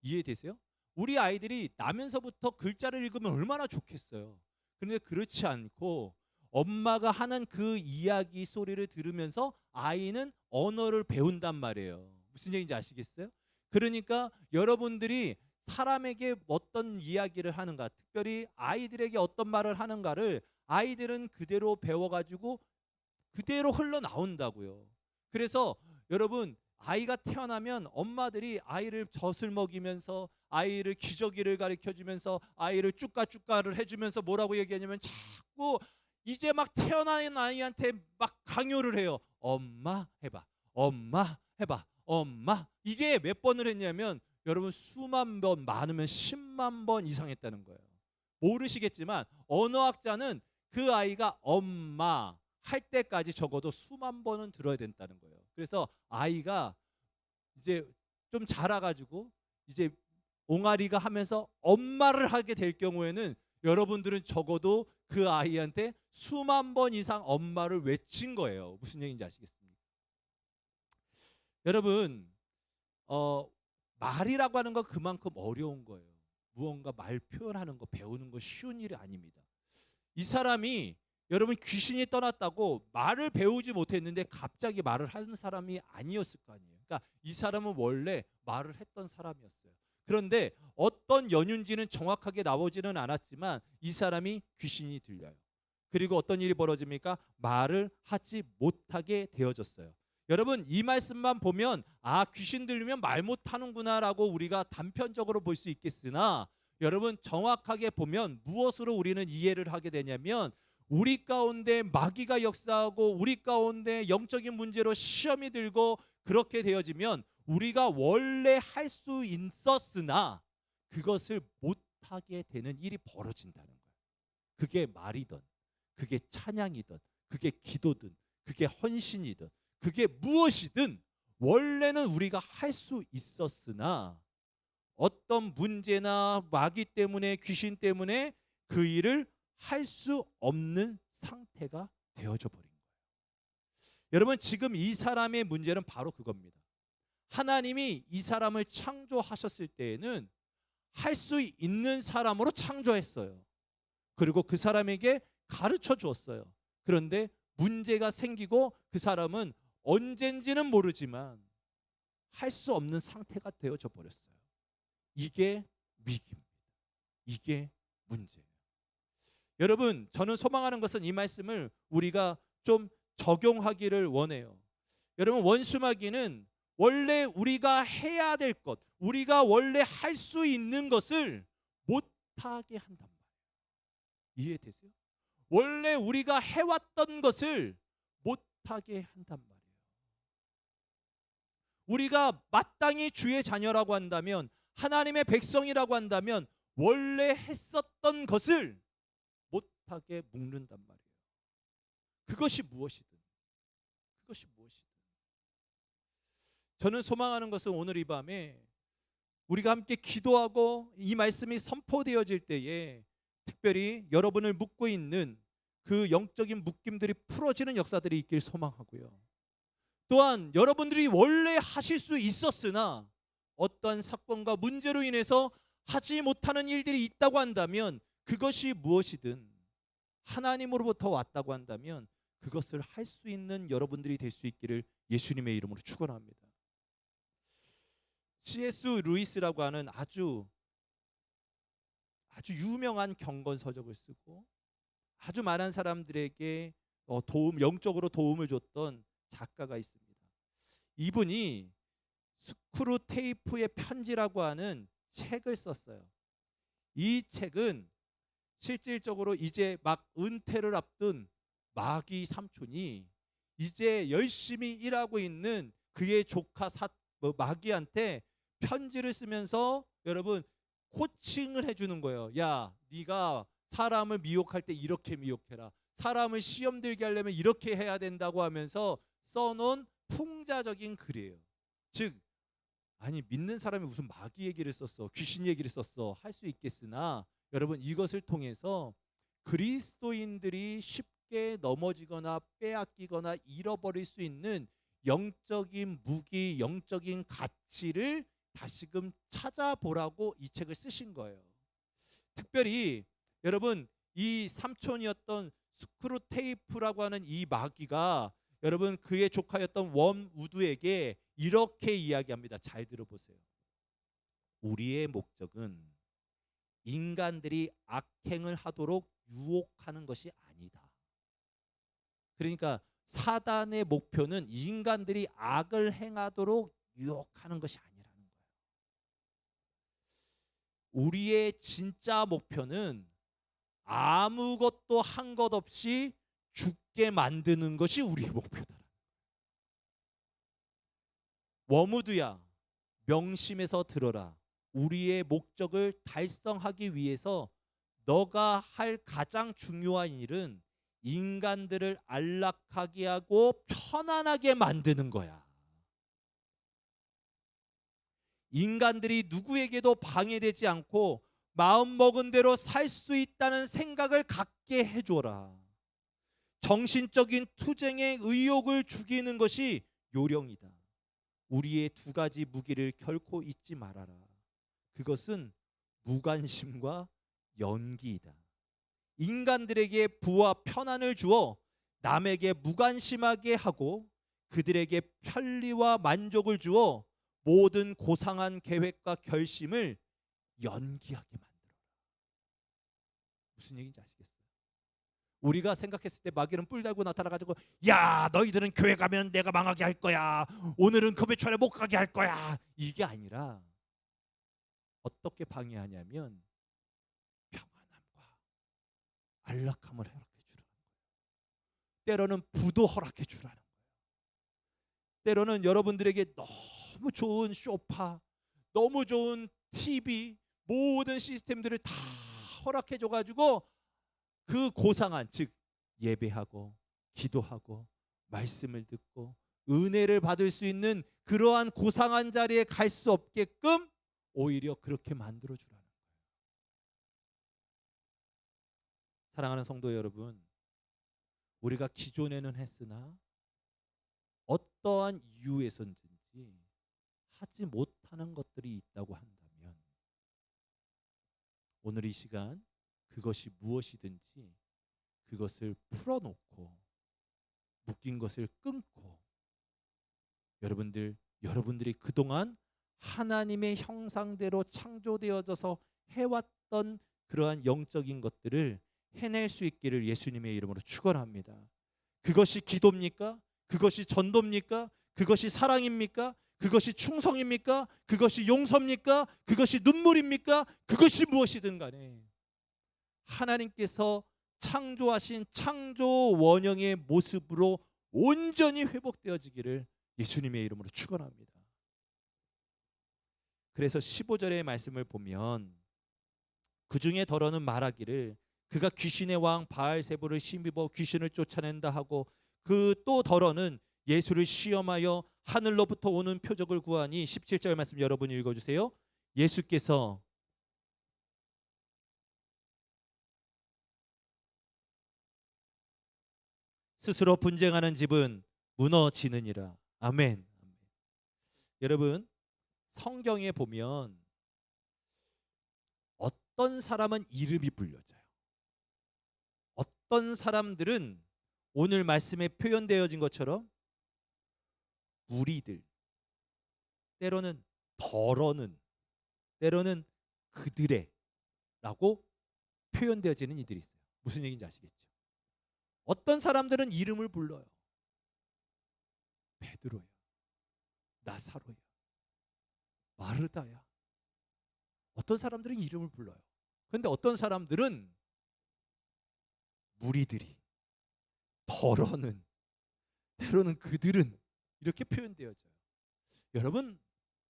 이해되세요? 우리 아이들이 나면서부터 글자를 읽으면 얼마나 좋겠어요. 그런데 그렇지 않고 엄마가 하는 그 이야기 소리를 들으면서 아이는 언어를 배운단 말이에요. 무슨 얘기인지 아시겠어요? 그러니까 여러분들이 사람에게 어떤 이야기를 하는가, 특별히 아이들에게 어떤 말을 하는가를 아이들은 그대로 배워가지고 그대로 흘러나온다고요. 그래서 여러분, 아이가 태어나면 엄마들이 아이를 젖을 먹이면서 아이를 기저귀를 가르쳐주면서 아이를 쭈까쭈까를 해주면서 뭐라고 얘기하냐면 자꾸 이제 막 태어난 아이한테 막 강요를 해요. 엄마 해봐, 엄마 해봐, 엄마. 이게 몇 번을 했냐면 여러분, 수만 번, 많으면 10만 번 이상 했다는 거예요. 모르시겠지만 언어학자는 그 아이가 엄마 할 때까지 적어도 수만 번은 들어야 된다는 거예요. 그래서 아이가 이제 좀 자라가지고 이제 옹알이가 하면서 엄마를 하게 될 경우에는 여러분들은 적어도 그 아이한테 수만 번 이상 엄마를 외친 거예요. 무슨 얘기인지 아시겠습니까? 여러분, 말이라고 하는 거 그만큼 어려운 거예요. 무언가 말 표현하는 거, 배우는 거 쉬운 일이 아닙니다. 이 사람이 여러분, 귀신이 떠났다고 말을 배우지 못했는데 갑자기 말을 하는 사람이 아니었을 거 아니에요. 그러니까 이 사람은 원래 말을 했던 사람이었어요. 그런데 어떤 연유인지는 정확하게 나오지는 않았지만 이 사람이 귀신이 들려요. 그리고 어떤 일이 벌어집니까? 말을 하지 못하게 되어졌어요. 여러분, 이 말씀만 보면 귀신 들리면 말 못하는구나라고 우리가 단편적으로 볼 수 있겠으나 여러분, 정확하게 보면 무엇으로 우리는 이해를 하게 되냐면 우리 가운데 마귀가 역사하고 우리 가운데 영적인 문제로 시험이 들고 그렇게 되어지면 우리가 원래 할 수 있었으나 그것을 못하게 되는 일이 벌어진다는 거예요. 그게 말이든 그게 찬양이든 그게 기도든 그게 헌신이든 그게 무엇이든 원래는 우리가 할 수 있었으나 어떤 문제나 마귀 때문에 귀신 때문에 그 일을 할 수 없는 상태가 되어져 버린 거예요. 여러분, 지금 이 사람의 문제는 바로 그겁니다. 하나님이 이 사람을 창조하셨을 때에는 할 수 있는 사람으로 창조했어요. 그리고 그 사람에게 가르쳐 주었어요. 그런데 문제가 생기고 그 사람은 언젠지는 모르지만 할 수 없는 상태가 되어져 버렸어요. 이게 위기입니다. 이게 문제예요. 여러분, 저는 소망하는 것은 이 말씀을 우리가 좀 적용하기를 원해요. 여러분, 원수마귀는 원래 우리가 해야 될 것, 우리가 원래 할 수 있는 것을 못하게 한단 말이에요. 이해되세요? 원래 우리가 해왔던 것을 못하게 한단 말이에요. 우리가 마땅히 주의 자녀라고 한다면, 하나님의 백성이라고 한다면 원래 했었던 것을 못하게 묶는단 말이에요. 그것이 무엇이든 저는 소망하는 것은 오늘 이 밤에 우리가 함께 기도하고 이 말씀이 선포되어질 때에 특별히 여러분을 묶고 있는 그 영적인 묶임들이 풀어지는 역사들이 있길 소망하고요. 또한 여러분들이 원래 하실 수 있었으나 어떠한 사건과 문제로 인해서 하지 못하는 일들이 있다고 한다면 그것이 무엇이든 하나님으로부터 왔다고 한다면 그것을 할 수 있는 여러분들이 될 수 있기를 예수님의 이름으로 축원합니다. C.S. 루이스라고 하는 아주 유명한 경건 서적을 쓰고 아주 많은 사람들에게 영적으로 도움을 줬던 작가가 있습니다. 이분이 스크루테이프의 편지라고 하는 책을 썼어요. 이 책은 실질적으로 이제 막 은퇴를 앞둔 마귀 삼촌이 이제 열심히 일하고 있는 그의 조카 마귀한테 편지를 쓰면서 여러분 코칭을 해주는 거예요. 야, 네가 사람을 미혹할 때 이렇게 미혹해라. 사람을 시험 들게 하려면 이렇게 해야 된다고 하면서 써놓은 풍자적인 글이에요. 즉, 아니 믿는 사람이 무슨 마귀 얘기를 썼어, 귀신 얘기를 썼어 할 수 있겠으나 여러분, 이것을 통해서 그리스도인들이 쉽게 넘어지거나 빼앗기거나 잃어버릴 수 있는 영적인 무기, 영적인 가치를 다시금 찾아보라고 이 책을 쓰신 거예요. 특별히 여러분, 이 삼촌이었던 스크루테이프라고 하는 이 마귀가 여러분 그의 조카였던 웜우드에게 이렇게 이야기합니다. 잘 들어보세요. 우리의 목적은 인간들이 악행을 하도록 유혹하는 것이 아니다. 그러니까 사단의 목표는 인간들이 악을 행하도록 유혹하는 것이 아니라는 거예요. 우리의 진짜 목표는 아무것도 한 것 없이 죽게 만드는 것이 우리의 목표다. 워무드야, 명심해서 들어라. 우리의 목적을 달성하기 위해서 너가 할 가장 중요한 일은 인간들을 안락하게 하고 편안하게 만드는 거야. 인간들이 누구에게도 방해되지 않고 마음먹은 대로 살 수 있다는 생각을 갖게 해줘라. 정신적인 투쟁의 의욕을 죽이는 것이 요령이다. 우리의 두 가지 무기를 결코 잊지 말아라. 그것은 무관심과 연기이다. 인간들에게 부와 편안을 주어 남에게 무관심하게 하고 그들에게 편리와 만족을 주어 모든 고상한 계획과 결심을 연기하게 만들어라. 무슨 얘기인지 아시겠어요? 우리가 생각했을 때 마귀는 뿔 달고 나타나가지고 야 너희들은 교회 가면 내가 망하게 할 거야. 오늘은 금요일에 못 가게 할 거야. 이게 아니라 어떻게 방해하냐면 평안함과 안락함을 허락해 주라는 거예요. 때로는 부도 허락해 주라는 거예요. 때로는 여러분들에게 너무 좋은 소파, 너무 좋은 TV, 모든 시스템들을 다 허락해 줘가지고 그 고상한, 즉 예배하고 기도하고 말씀을 듣고 은혜를 받을 수 있는 그러한 고상한 자리에 갈 수 없게끔 오히려 그렇게 만들어 주라는 거예요. 사랑하는 성도 여러분, 우리가 기존에는 했으나 어떠한 이유에서든지 하지 못하는 것들이 있다고 한다면 오늘 이 시간 그것이 무엇이든지 그것을 풀어놓고 묶인 것을 끊고 여러분들이 그동안 하나님의 형상대로 창조되어져서 해왔던 그러한 영적인 것들을 해낼 수 있기를 예수님의 이름으로 축원합니다. 그것이 기도입니까? 그것이 전도입니까? 그것이 사랑입니까? 그것이 충성입니까? 그것이 용서입니까? 그것이 눈물입니까? 그것이 무엇이든 간에 하나님께서 창조하신 창조 원형의 모습으로 온전히 회복되어지기를 예수님의 이름으로 축원합니다. 그래서 15절의 말씀을 보면 그 중에 더러는 말하기를 그가 귀신의 왕 바알세불을 힘입어 귀신을 쫓아낸다 하고 그 또 더러는 예수를 시험하여 하늘로부터 오는 표적을 구하니 17절 말씀 여러분이 읽어주세요. 예수께서 스스로 분쟁하는 집은 무너지느니라. 아멘. 여러분 성경에 보면 어떤 사람은 이름이 불려져요. 어떤 사람들은 오늘 말씀에 표현되어진 것처럼 무리들, 때로는 더러는, 때로는 그들의라고 표현되어지는 이들이 있어요. 무슨 얘기인지 아시겠죠? 어떤 사람들은 이름을 불러요. 베드로야, 나사로야, 마르다야. 어떤 사람들은 이름을 불러요. 그런데 어떤 사람들은 무리들이, 더러는, 때로는 그들은 이렇게 표현되어져요. 여러분,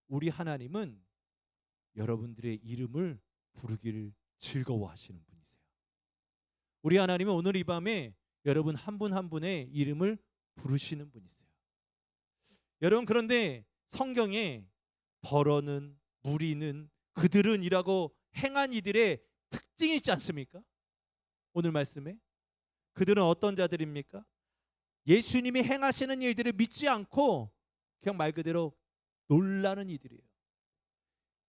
우리 하나님은 여러분들의 이름을 부르기를 즐거워하시는 분이세요. 우리 하나님은 오늘 이 밤에 여러분 한 분 한 분의 이름을 부르시는 분이세요. 여러분 그런데 성경에 더러는, 무리는, 그들은 이라고 행한 이들의 특징이 있지 않습니까? 오늘 말씀에 그들은 어떤 자들입니까? 예수님이 행하시는 일들을 믿지 않고 그냥 말 그대로 놀라는 이들이에요.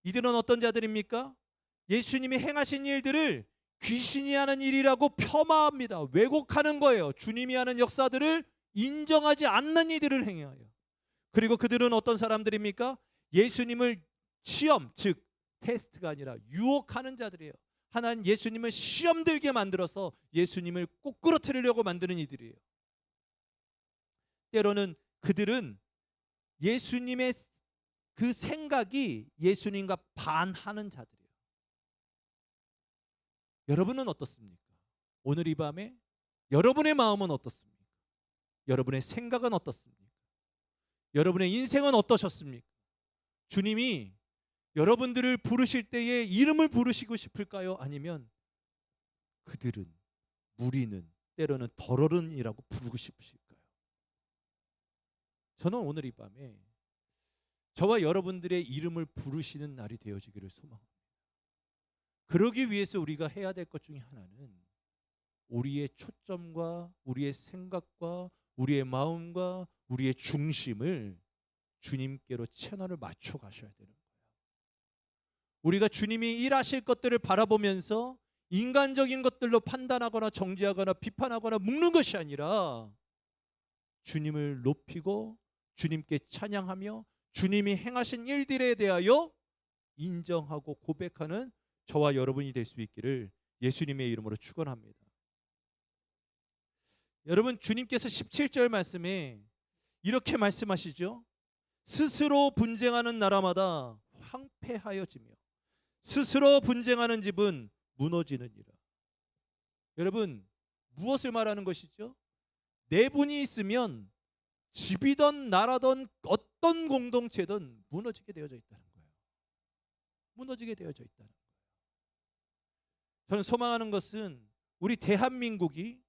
이들은 어떤 자들입니까? 예수님이 행하신 일들을 귀신이 하는 일이라고 폄하합니다. 왜곡하는 거예요. 주님이 하는 역사들을 인정하지 않는 이들을 행해요. 그리고 그들은 어떤 사람들입니까? 예수님을 시험, 즉 테스트가 아니라 유혹하는 자들이에요. 하나님 예수님을 시험 들게 만들어서 예수님을 꼬꾸러뜨리려고 만드는 이들이에요. 때로는 그들은 예수님의 그 생각이 예수님과 반하는 자들이에요. 여러분은 어떻습니까? 오늘 이 밤에 여러분의 마음은 어떻습니까? 여러분의 생각은 어떻습니까? 여러분의 인생은 어떠셨습니까? 주님이 여러분들을 부르실 때에 이름을 부르시고 싶을까요? 아니면 그들은, 무리는, 때로는 더러른이라고 부르고 싶으실까요? 저는 오늘 이 밤에 저와 여러분들의 이름을 부르시는 날이 되어지기를 소망합니다. 그러기 위해서 우리가 해야 될 것 중에 하나는 우리의 초점과 우리의 생각과 우리의 마음과 우리의 중심을 주님께로 채널을 맞춰 가셔야 되는 거예요. 우리가 주님이 일하실 것들을 바라보면서 인간적인 것들로 판단하거나 정죄하거나 비판하거나 묵는 것이 아니라 주님을 높이고 주님께 찬양하며 주님이 행하신 일들에 대하여 인정하고 고백하는 저와 여러분이 될 수 있기를 예수님의 이름으로 축원합니다. 여러분, 주님께서 17절 말씀에 이렇게 말씀하시죠. 스스로 분쟁하는 나라마다 황폐하여지며 스스로 분쟁하는 집은 무너지느니라. 여러분, 무엇을 말하는 것이죠? 내분이 있으면 집이든 나라든 어떤 공동체든 무너지게 되어져 있다는 거예요. 무너지게 되어져 있다는 거예요. 저는 소망하는 것은 우리 대한민국이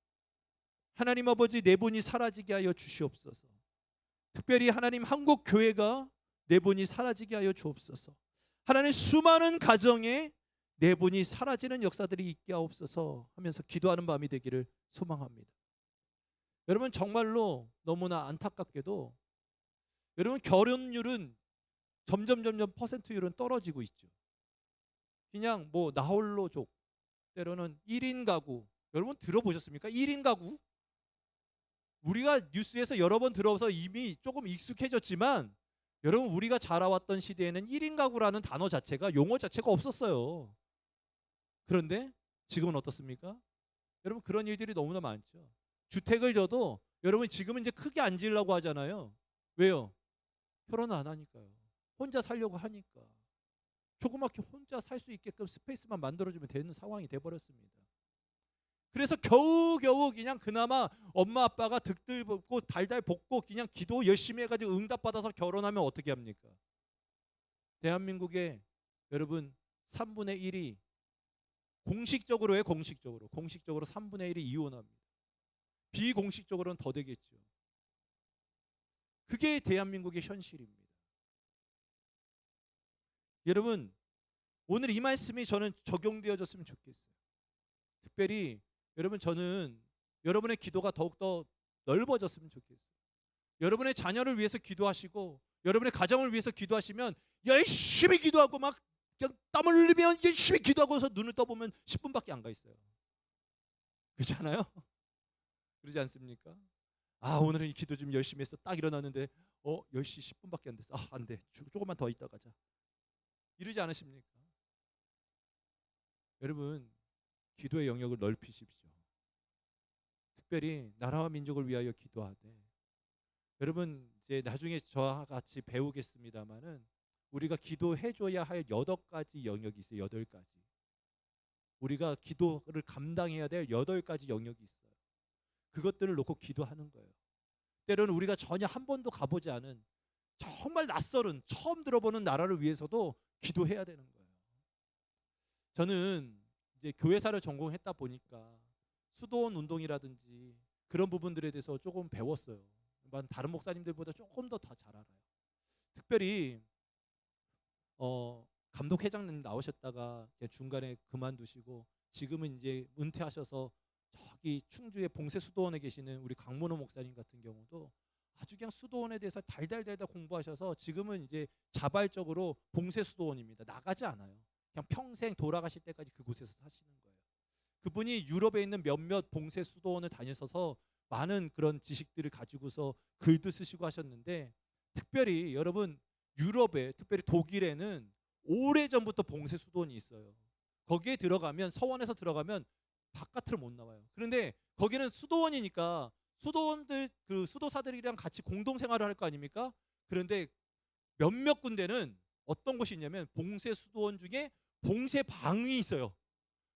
하나님 아버지 내분이 사라지게 하여 주시옵소서. 특별히 하나님 한국 교회가 내분이 사라지게 하여 주옵소서. 하나님 수많은 가정에 내분이 사라지는 역사들이 있게 하옵소서 하면서 기도하는 밤이 되기를 소망합니다. 여러분, 정말로 너무나 안타깝게도 여러분, 결혼율은 점점 퍼센트율은 떨어지고 있죠. 그냥 뭐 나홀로족, 때로는 1인 가구, 여러분 들어보셨습니까? 1인 가구? 우리가 뉴스에서 여러 번 들어서 이미 조금 익숙해졌지만 여러분, 우리가 자라왔던 시대에는 1인 가구라는 단어 자체가, 용어 자체가 없었어요. 그런데 지금은 어떻습니까? 여러분, 그런 일들이 너무나 많죠. 주택을 져도 여러분 지금은 이제 크게 안 지으려고 하잖아요. 왜요? 결혼을 안 하니까요. 혼자 살려고 하니까. 조그맣게 혼자 살 수 있게끔 스페이스만 만들어주면 되는 상황이 돼버렸습니다. 그래서 겨우겨우 그냥 그나마 엄마 아빠가 득들 볶고 달달 볶고 그냥 기도 열심히 해가지고 응답받아서 결혼하면 어떻게 합니까? 대한민국의 여러분 3분의 1이 공식적으로요, 공식적으로 3분의 1이 이혼합니다. 비공식적으로는 더 되겠죠. 그게 대한민국의 현실입니다. 여러분, 오늘 이 말씀이 저는 적용되어졌으면 좋겠어요. 특별히 여러분, 저는 여러분의 기도가 더욱더 넓어졌으면 좋겠어요. 여러분의 자녀를 위해서 기도하시고 여러분의 가정을 위해서 기도하시면 열심히 기도하고 막 그냥 땀 흘리면 열심히 기도하고서 눈을 떠보면 10분밖에 안 가 있어요. 그렇잖아요? 그러지 않습니까? 아, 오늘은 이 기도 좀 열심히 했어. 딱 일어났는데 10시 10분밖에 안 됐어. 안 돼. 조금만 더 있다 가자. 이러지 않으십니까? 여러분, 기도의 영역을 넓히십시오. 특별히 나라와 민족을 위하여 기도하되, 여러분 이제 나중에 저와 같이 배우겠습니다마는 우리가 기도해줘야 할 8가지 영역이 있어요. 8가지. 우리가 기도를 감당해야 될 8가지 영역이 있어요. 그것들을 놓고 기도하는 거예요. 때로는 우리가 전혀 한 번도 가보지 않은 정말 낯설은 처음 들어보는 나라를 위해서도 기도해야 되는 거예요. 저는 이제 교회사를 전공했다 보니까 수도원 운동이라든지 그런 부분들에 대해서 조금 배웠어요. 다른 목사님들보다 조금 더 잘 알아요. 특별히 감독회장님 나오셨다가 중간에 그만두시고 지금은 이제 은퇴하셔서 저기 충주의 봉쇄수도원에 계시는 우리 강문호 목사님 같은 경우도 아주 그냥 수도원에 대해서 달달달달 공부하셔서 지금은 이제 자발적으로 봉쇄수도원입니다. 나가지 않아요. 그냥 평생 돌아가실 때까지 그곳에서 사시는 거예요. 그분이 유럽에 있는 몇몇 봉쇄수도원을 다니셔서 많은 그런 지식들을 가지고서 글도 쓰시고 하셨는데, 특별히 여러분 유럽에, 특별히 독일에는 오래전부터 봉쇄 수도원이 있어요. 거기에 들어가면, 서원에서 들어가면 바깥으로 못 나와요. 그런데 거기는 수도원이니까 수도원들, 그 수도사들이랑 같이 공동 생활을 할 거 아닙니까? 그런데 몇몇 군데는 어떤 곳이 있냐면 봉쇄 수도원 중에 봉쇄 방이 있어요.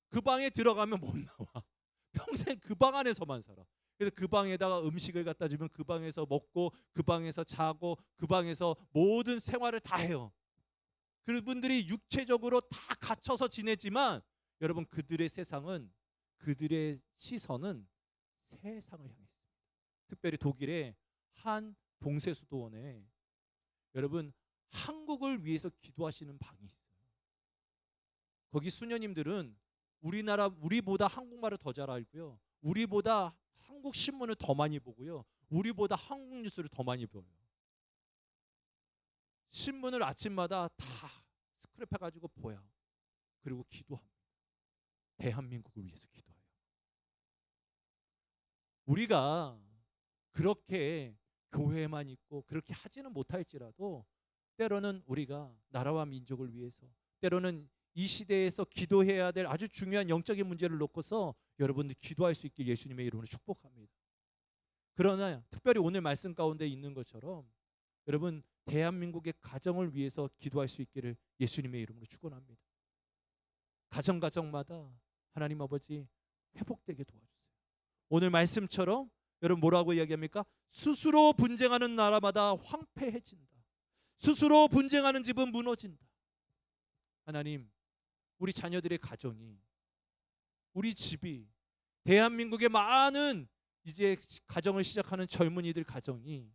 그 방에 들어가면 못 나와. 평생 그 방 안에서만 살아. 그래서 그 방에다가 음식을 갖다 주면 그 방에서 먹고, 그 방에서 자고, 그 방에서 모든 생활을 다 해요. 그분들이 육체적으로 다 갇혀서 지내지만 여러분, 그들의 세상은, 그들의 시선은 세상을 향해 있습니다. 특별히 독일의 한 봉쇄 수도원에 여러분, 한국을 위해서 기도하시는 방이 있어요. 거기 수녀님들은 우리보다 한국말을 더 잘 알고요, 우리보다 한국 신문을 더 많이 보고요, 우리보다 한국 뉴스를 더 많이 봐요. 신문을 아침마다 다 스크랩해가지고 보여. 그리고 기도합니다. 대한민국을 위해서 기도해요. 우리가 그렇게 교회만 있고 그렇게 하지는 못할지라도 때로는 우리가 나라와 민족을 위해서, 때로는 이 시대에서 기도해야 될 아주 중요한 영적인 문제를 놓고서 여러분들 기도할 수 있길 예수님의 이름으로 축복합니다. 그러나 특별히 오늘 말씀 가운데 있는 것처럼 여러분, 대한민국의 가정을 위해서 기도할 수 있기를 예수님의 이름으로 축원합니다. 가정마다 하나님 아버지 회복되게 도와주세요. 오늘 말씀처럼 여러분 뭐라고 이야기합니까? 스스로 분쟁하는 나라마다 황폐해진다. 스스로 분쟁하는 집은 무너진다. 하나님, 우리 자녀들의 가정이, 우리 집이, 대한민국의 많은 이제 가정을 시작하는 젊은이들 가정이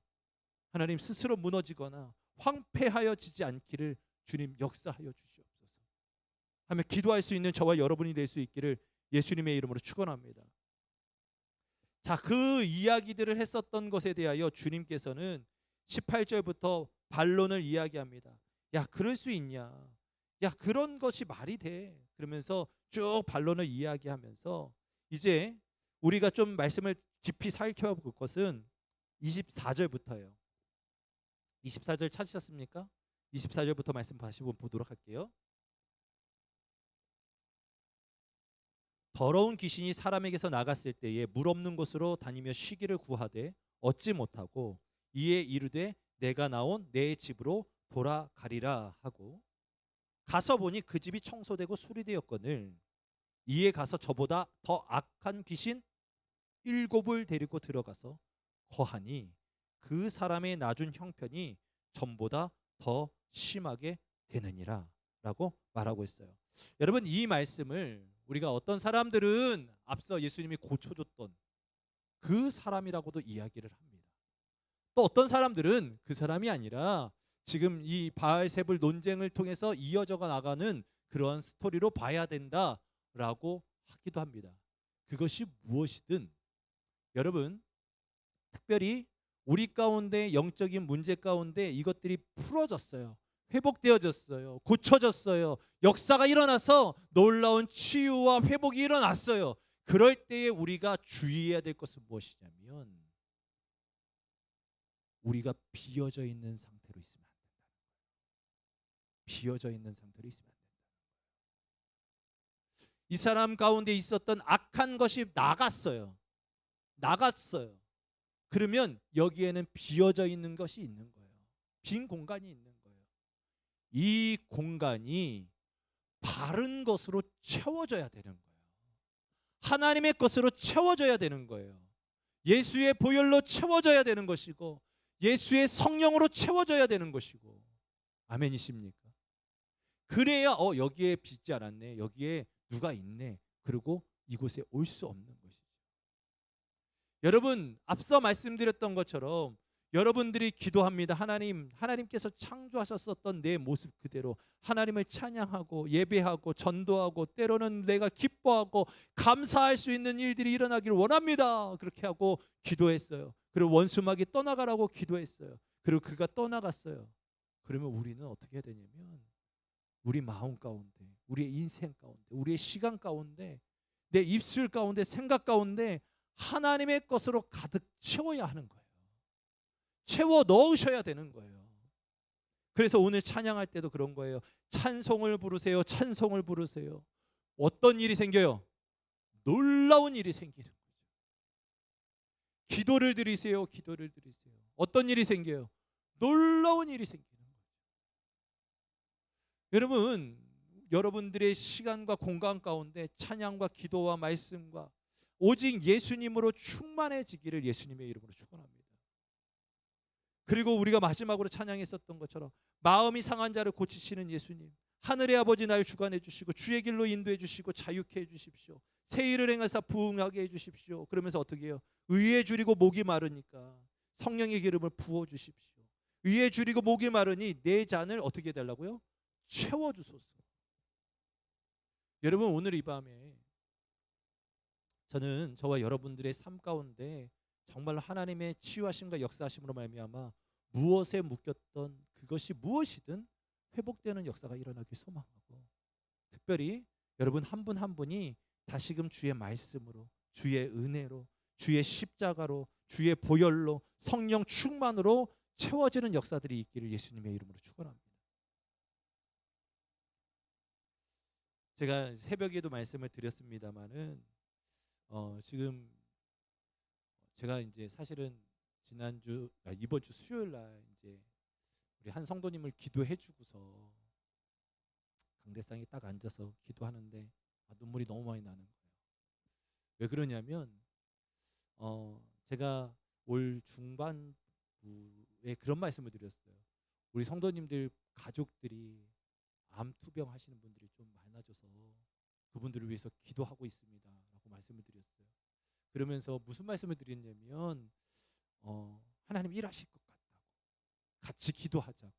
하나님 스스로 무너지거나 황폐하여지지 않기를 주님 역사하여 주시옵소서. 하며 기도할 수 있는 저와 여러분이 될 수 있기를 예수님의 이름으로 축원합니다. 자, 그 이야기들을 했었던 것에 대하여 주님께서는 18절부터 반론을 이야기합니다. 야, 그럴 수 있냐? 야, 그런 것이 말이 돼? 그러면서 쭉 반론을 이야기하면서 이제 우리가 좀 말씀을 깊이 살펴볼 것은 24절부터예요. 24절 찾으셨습니까? 24절부터 말씀 다시 보도록 할게요. 더러운 귀신이 사람에게서 나갔을 때에 물 없는 곳으로 다니며 쉬기를 구하되 얻지 못하고 이에 이르되 내가 나온 내 집으로 돌아가리라 하고 가서 보니 그 집이 청소되고 수리되었거늘 이에 가서 저보다 더 악한 귀신 7을 데리고 들어가서 거하니 그 사람의 낮은 형편이 전보다 더 심하게 되느니라 라고 말하고 있어요. 여러분, 이 말씀을 우리가 어떤 사람들은 앞서 예수님이 고쳐줬던 그 사람이라고도 이야기를 합니다. 또 어떤 사람들은 그 사람이 아니라 지금 이 바알세불 논쟁을 통해서 이어져 나가는 그런 스토리로 봐야 된다라고 하기도 합니다. 그것이 무엇이든 여러분, 특별히 우리 가운데 영적인 문제 가운데 이것들이 풀어졌어요. 회복되어졌어요. 고쳐졌어요. 역사가 일어나서 놀라운 치유와 회복이 일어났어요. 그럴 때에 우리가 주의해야 될 것은 무엇이냐면 우리가 비어져 있는 상태로 있으면 안 된다는 거예요. 비어져 있는 상태로 있으면 안 된다는 거예요. 이 사람 가운데 있었던 악한 것이 나갔어요. 그러면 여기에는 비어져 있는 것이 있는 거예요. 빈 공간이 있는 거예요. 이 공간이 바른 것으로 채워져야 되는 거예요. 하나님의 것으로 채워져야 되는 거예요. 예수의 보혈로 채워져야 되는 것이고 예수의 성령으로 채워져야 되는 것이고. 아멘이십니까? 그래야 여기에 빚지 않았네, 여기에 누가 있네, 그리고 이곳에 올 수 없는 것이죠. 여러분, 앞서 말씀드렸던 것처럼 여러분들이 기도합니다. 하나님께서 창조하셨었던 내 모습 그대로 하나님을 찬양하고 예배하고 전도하고 때로는 내가 기뻐하고 감사할 수 있는 일들이 일어나기를 원합니다. 그렇게 하고 기도했어요. 그리고 원수마귀 떠나가라고 기도했어요. 그리고 그가 떠나갔어요. 그러면 우리는 어떻게 해야 되냐면 우리 마음 가운데, 우리의 인생 가운데, 우리의 시간 가운데, 내 입술 가운데, 생각 가운데 하나님의 것으로 가득 채워야 하는 거예요. 채워 넣으셔야 되는 거예요. 그래서 오늘 찬양할 때도 그런 거예요. 찬송을 부르세요. 찬송을 부르세요. 어떤 일이 생겨요? 놀라운 일이 생기는 거죠. 기도를 드리세요. 기도를 드리세요. 어떤 일이 생겨요? 놀라운 일이 생기는 거죠. 여러분, 여러분들의 시간과 공간 가운데 찬양과 기도와 말씀과 오직 예수님으로 충만해지기를 예수님의 이름으로 축원합니다. 그리고 우리가 마지막으로 찬양했었던 것처럼 마음이 상한 자를 고치시는 예수님, 하늘의 아버지 날 주관해 주시고 주의 길로 인도해 주시고 자유케 해 주십시오. 새 일을 행하사 부흥하게 해 주십시오. 그러면서 어떻게 해요? 의에 줄이고 목이 마르니까 성령의 기름을 부어 주십시오. 의에 줄이고 목이 마르니 내 잔을 어떻게 해달라고요? 채워 주소서. 여러분, 오늘 이 밤에 저는 저와 여러분들의 삶 가운데 정말 하나님의 치유하심과 역사하심으로 말미암아 무엇에 묶였던 그것이 무엇이든 회복되는 역사가 일어나길 소망하고, 특별히 여러분 한 분 한 분이 다시금 주의 말씀으로, 주의 은혜로, 주의 십자가로, 주의 보혈로, 성령 충만으로 채워지는 역사들이 있기를 예수님의 이름으로 축원합니다. 제가 새벽에도 말씀을 드렸습니다마는 지금 제가 이제 사실은 이번 주 수요일 날 이제 우리 한 성도님을 기도해 주고서 강대상에 딱 앉아서 기도하는데 눈물이 너무 많이 나는 거예요. 왜 그러냐면 제가 올 중반부에 그런 말씀을 드렸어요. 우리 성도님들 가족들이 암 투병 하시는 분들이 좀 많아져서 그분들을 위해서 기도하고 있습니다라고 말씀을 드렸어요. 그러면서 무슨 말씀을 드렸냐면 하나님 일하실 것 같다고, 같이 기도하자고,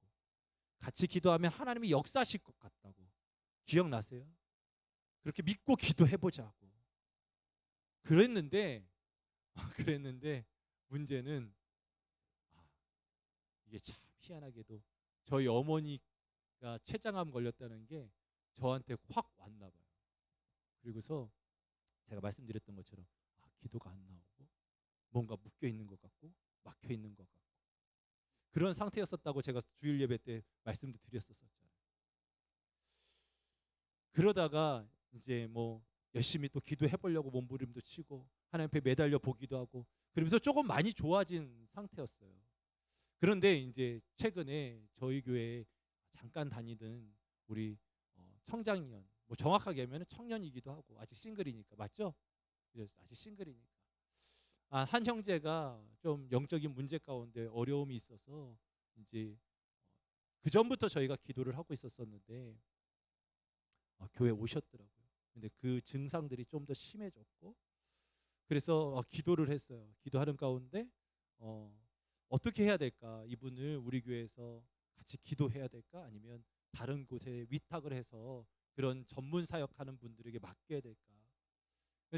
같이 기도하면 하나님이 역사하실 것 같다고. 기억나세요? 그렇게 믿고 기도해보자고 그랬는데 문제는 이게 참 희한하게도 저희 어머니가 췌장암 걸렸다는 게 저한테 확 왔나 봐요. 그리고서 제가 말씀드렸던 것처럼 기도가 안 나오고 뭔가 묶여 있는 것 같고 막혀 있는 것 같고 그런 상태였었다고 제가 주일 예배 때 말씀도 드렸었잖아요. 그러다가 이제 뭐 열심히 또 기도해 보려고 몸부림도 치고 하나님 앞에 매달려 보기도 하고 그러면서 조금 많이 좋아진 상태였어요. 그런데 이제 최근에 저희 교회에 잠깐 다니던 우리 청장년, 뭐 정확하게 하면 청년이기도 하고 아직 싱글이니까, 맞죠? 아직 싱글이니까 한 형제가 좀 영적인 문제 가운데 어려움이 있어서 이제 그 전부터 저희가 기도를 하고 있었었는데 교회 오셨더라고요. 근데 그 증상들이 좀 더 심해졌고 그래서 기도를 했어요. 기도하는 가운데 어떻게 해야 될까? 이분을 우리 교회에서 같이 기도해야 될까? 아니면 다른 곳에 위탁을 해서 그런 전문 사역하는 분들에게 맡겨야 될까?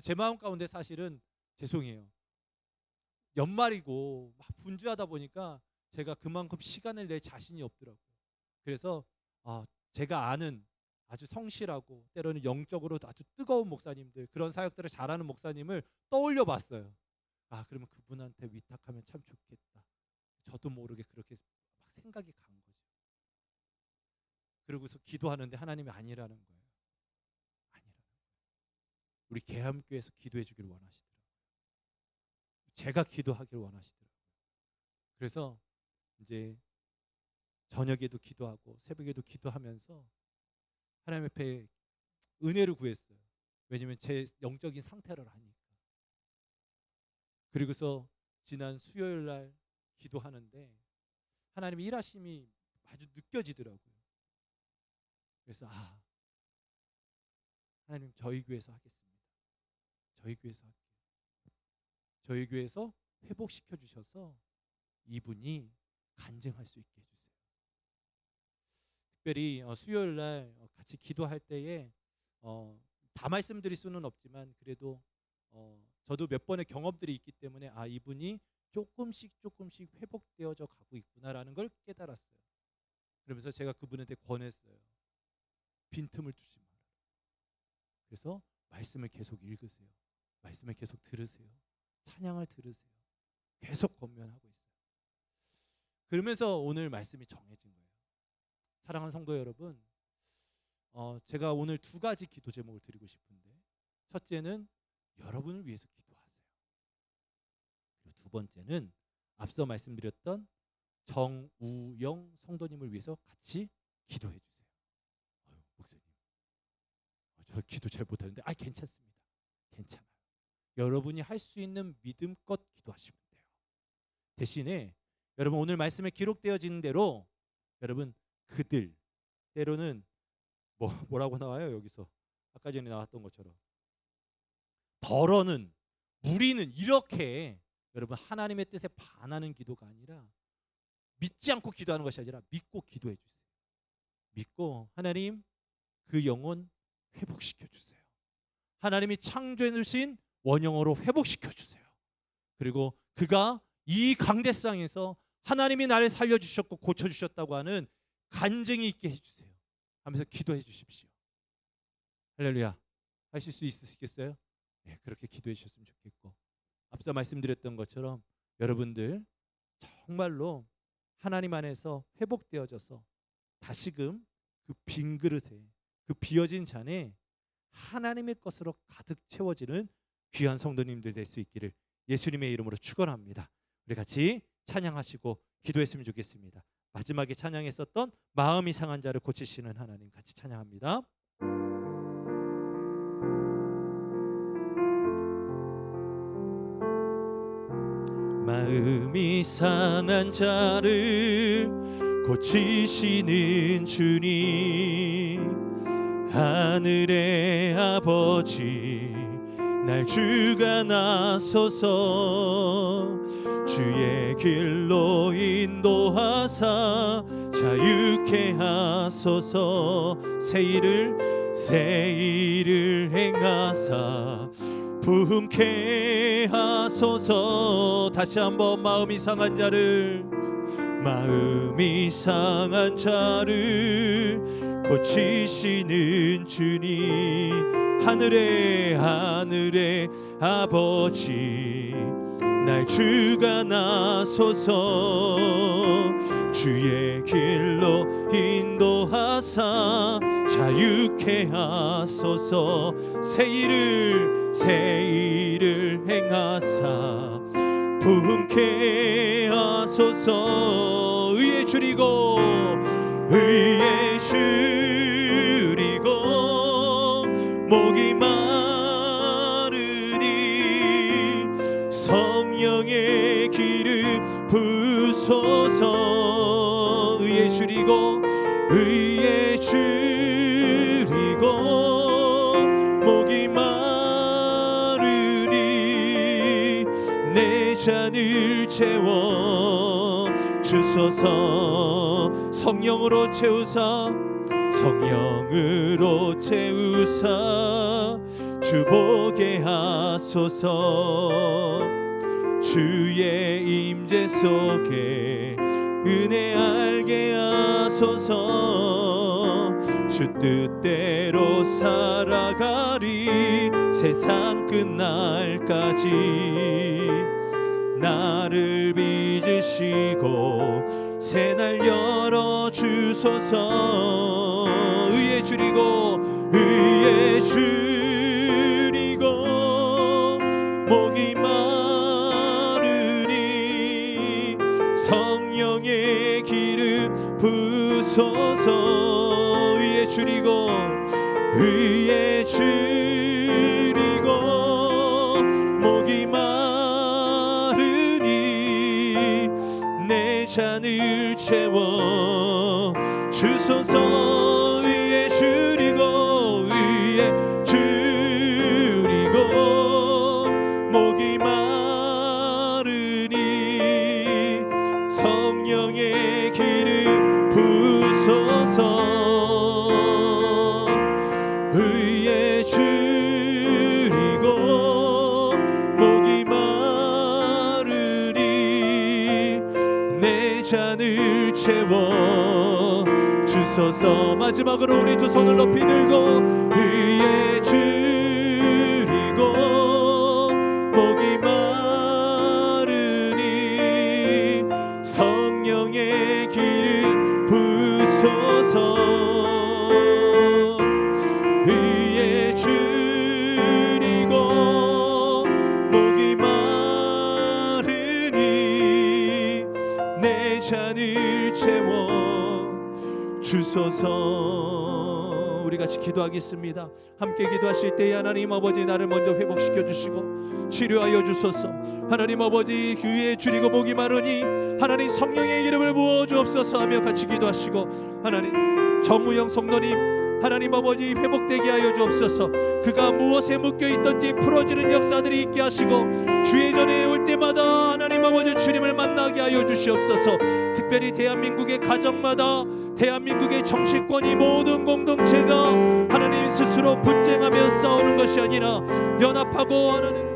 제 마음 가운데 사실은 죄송해요. 연말이고 막 분주하다 보니까 제가 그만큼 시간을 낼 자신이 없더라고요. 그래서 제가 아는 아주 성실하고 때로는 영적으로 아주 뜨거운 목사님들, 그런 사역들을 잘하는 목사님을 떠올려 봤어요. 그러면 그분한테 위탁하면 참 좋겠다. 저도 모르게 그렇게 막 생각이 간 거죠. 그러고서 기도하는데 하나님이 아니라는 거예요. 아니라는 거예요. 우리 계암교회에서 기도해 주기를 원하시더라고요. 제가 기도하기를 원하시더라고요. 그래서 이제 저녁에도 기도하고 새벽에도 기도하면서 하나님 앞에 은혜를 구했어요. 왜냐하면 제 영적인 상태를 아니까. 그리고서 지난 수요일 날 기도하는데 하나님의 일하심이 아주 느껴지더라고요. 그래서 하나님 저희 교회에서 하겠습니다. 저희 교회에서 할게요. 저희 교회에서 회복시켜 주셔서 이분이 간증할 수 있게 해주세요. 특별히 수요일 날 같이 기도할 때에 다 말씀드릴 수는 없지만 그래도 저도 몇 번의 경험들이 있기 때문에 이분이 조금씩 회복되어져 가고 있구나라는 걸 깨달았어요. 그러면서 제가 그분한테 권했어요. 빈틈을 주지 마라. 그래서 말씀을 계속 읽으세요. 말씀을 계속 들으세요. 찬양을 들으세요. 계속 권면하고 있어요. 그러면서 오늘 말씀이 정해진 거예요. 사랑하는 성도 여러분, 제가 오늘 두 가지 기도 제목을 드리고 싶은데, 첫째는 여러분을 위해서 기도하세요. 그리고 두 번째는 앞서 말씀드렸던 정우영 성도님을 위해서 같이 기도해 주세요. 목사님, 저 기도 잘 못하는데, 괜찮습니다. 괜찮아요. 여러분이 할 수 있는 믿음껏 기도하시면 돼요. 대신에 여러분 오늘 말씀에 기록되어진 대로 여러분 그들, 때로는 뭐라고 나와요? 여기서 아까 전에 나왔던 것처럼 덜어는, 무리는, 이렇게 여러분 하나님의 뜻에 반하는 기도가 아니라, 믿지 않고 기도하는 것이 아니라 믿고 기도해 주세요. 믿고 하나님 그 영혼 회복시켜 주세요. 하나님이 창조해 주신 원형으로 회복시켜 주세요. 그리고 그가 이 강대상에서 하나님이 나를 살려주셨고 고쳐주셨다고 하는 간증이 있게 해주세요 하면서 기도해 주십시오. 할렐루야. 하실 수 있으시겠어요? 네, 그렇게 기도해 주셨으면 좋겠고, 앞서 말씀드렸던 것처럼 여러분들 정말로 하나님 안에서 회복되어져서 다시금 그 빈 그릇에, 그 비어진 잔에 하나님의 것으로 가득 채워지는 귀한 성도님들 될 수 있기를 예수님의 이름으로 축원합니다. 우리 같이 찬양하시고 기도했으면 좋겠습니다. 마지막에 찬양했었던 마음이 상한 자를 고치시는 하나님, 같이 찬양합니다. 마음이 상한 자를 고치시는 주님, 하늘의 아버지 날 주가 나서서 주의 길로 인도하사 자유케 하소서. 새 일을 행하사 부흥케 하소서. 다시 한번 마음이 상한 자를 고치시는 주님, 하늘의 아버지 날 주가 나서서 주의 길로 인도하사 자유케 하소서. 새 일을 행하사 부흥케 하소서. 의에 줄이고 목이 마르니 성령의 기름 부소서. 의에 줄이고 목이 마르니 내 잔을 채워 주소서. 성령으로 채우사 주보게 하소서. 주의 임재 속에 은혜 알게 하소서. 주 뜻대로 살아가리 세상 끝날까지. 나를 빚으시고 새날 열어주소서. 의에 줄이고 목이 마르니 성령의 기름 부소서. 의에 줄이고 목이 마르니 내 잔을 채워 주소서. 의에 줄이고 목이 마르니 성령의 기름 부소서. 의에 줄이고 목이 마르니 내 잔을 채워 주소서. 마지막으로 우리 두 손을 높이 들고 의에 줄이고 목이 마르니 성령의 기름 부소서. 잔을 채워 주소서. 우리 같이 기도하겠습니다. 함께 기도하실 때 하나님 아버지 나를 먼저 회복시켜 주시고 치료하여 주소서. 하나님 아버지 교회에 줄이고 복이 많으니 하나님 성령의 이름을 부어 주옵소서 하며 같이 기도하시고, 하나님 정우영 성도님 하나님 아버지 회복되게 하여 주옵소서. 그가 무엇에 묶여있던지 풀어지는 역사들이 있게 하시고 주의 전에 올 때마다 하나님 아버지 주님을 만나게 하여 주시옵소서. 특별히 대한민국의 가정마다 대한민국의 정치권이 모든 공동체가 하나님 스스로 분쟁하며 싸우는 것이 아니라 연합하고 하나님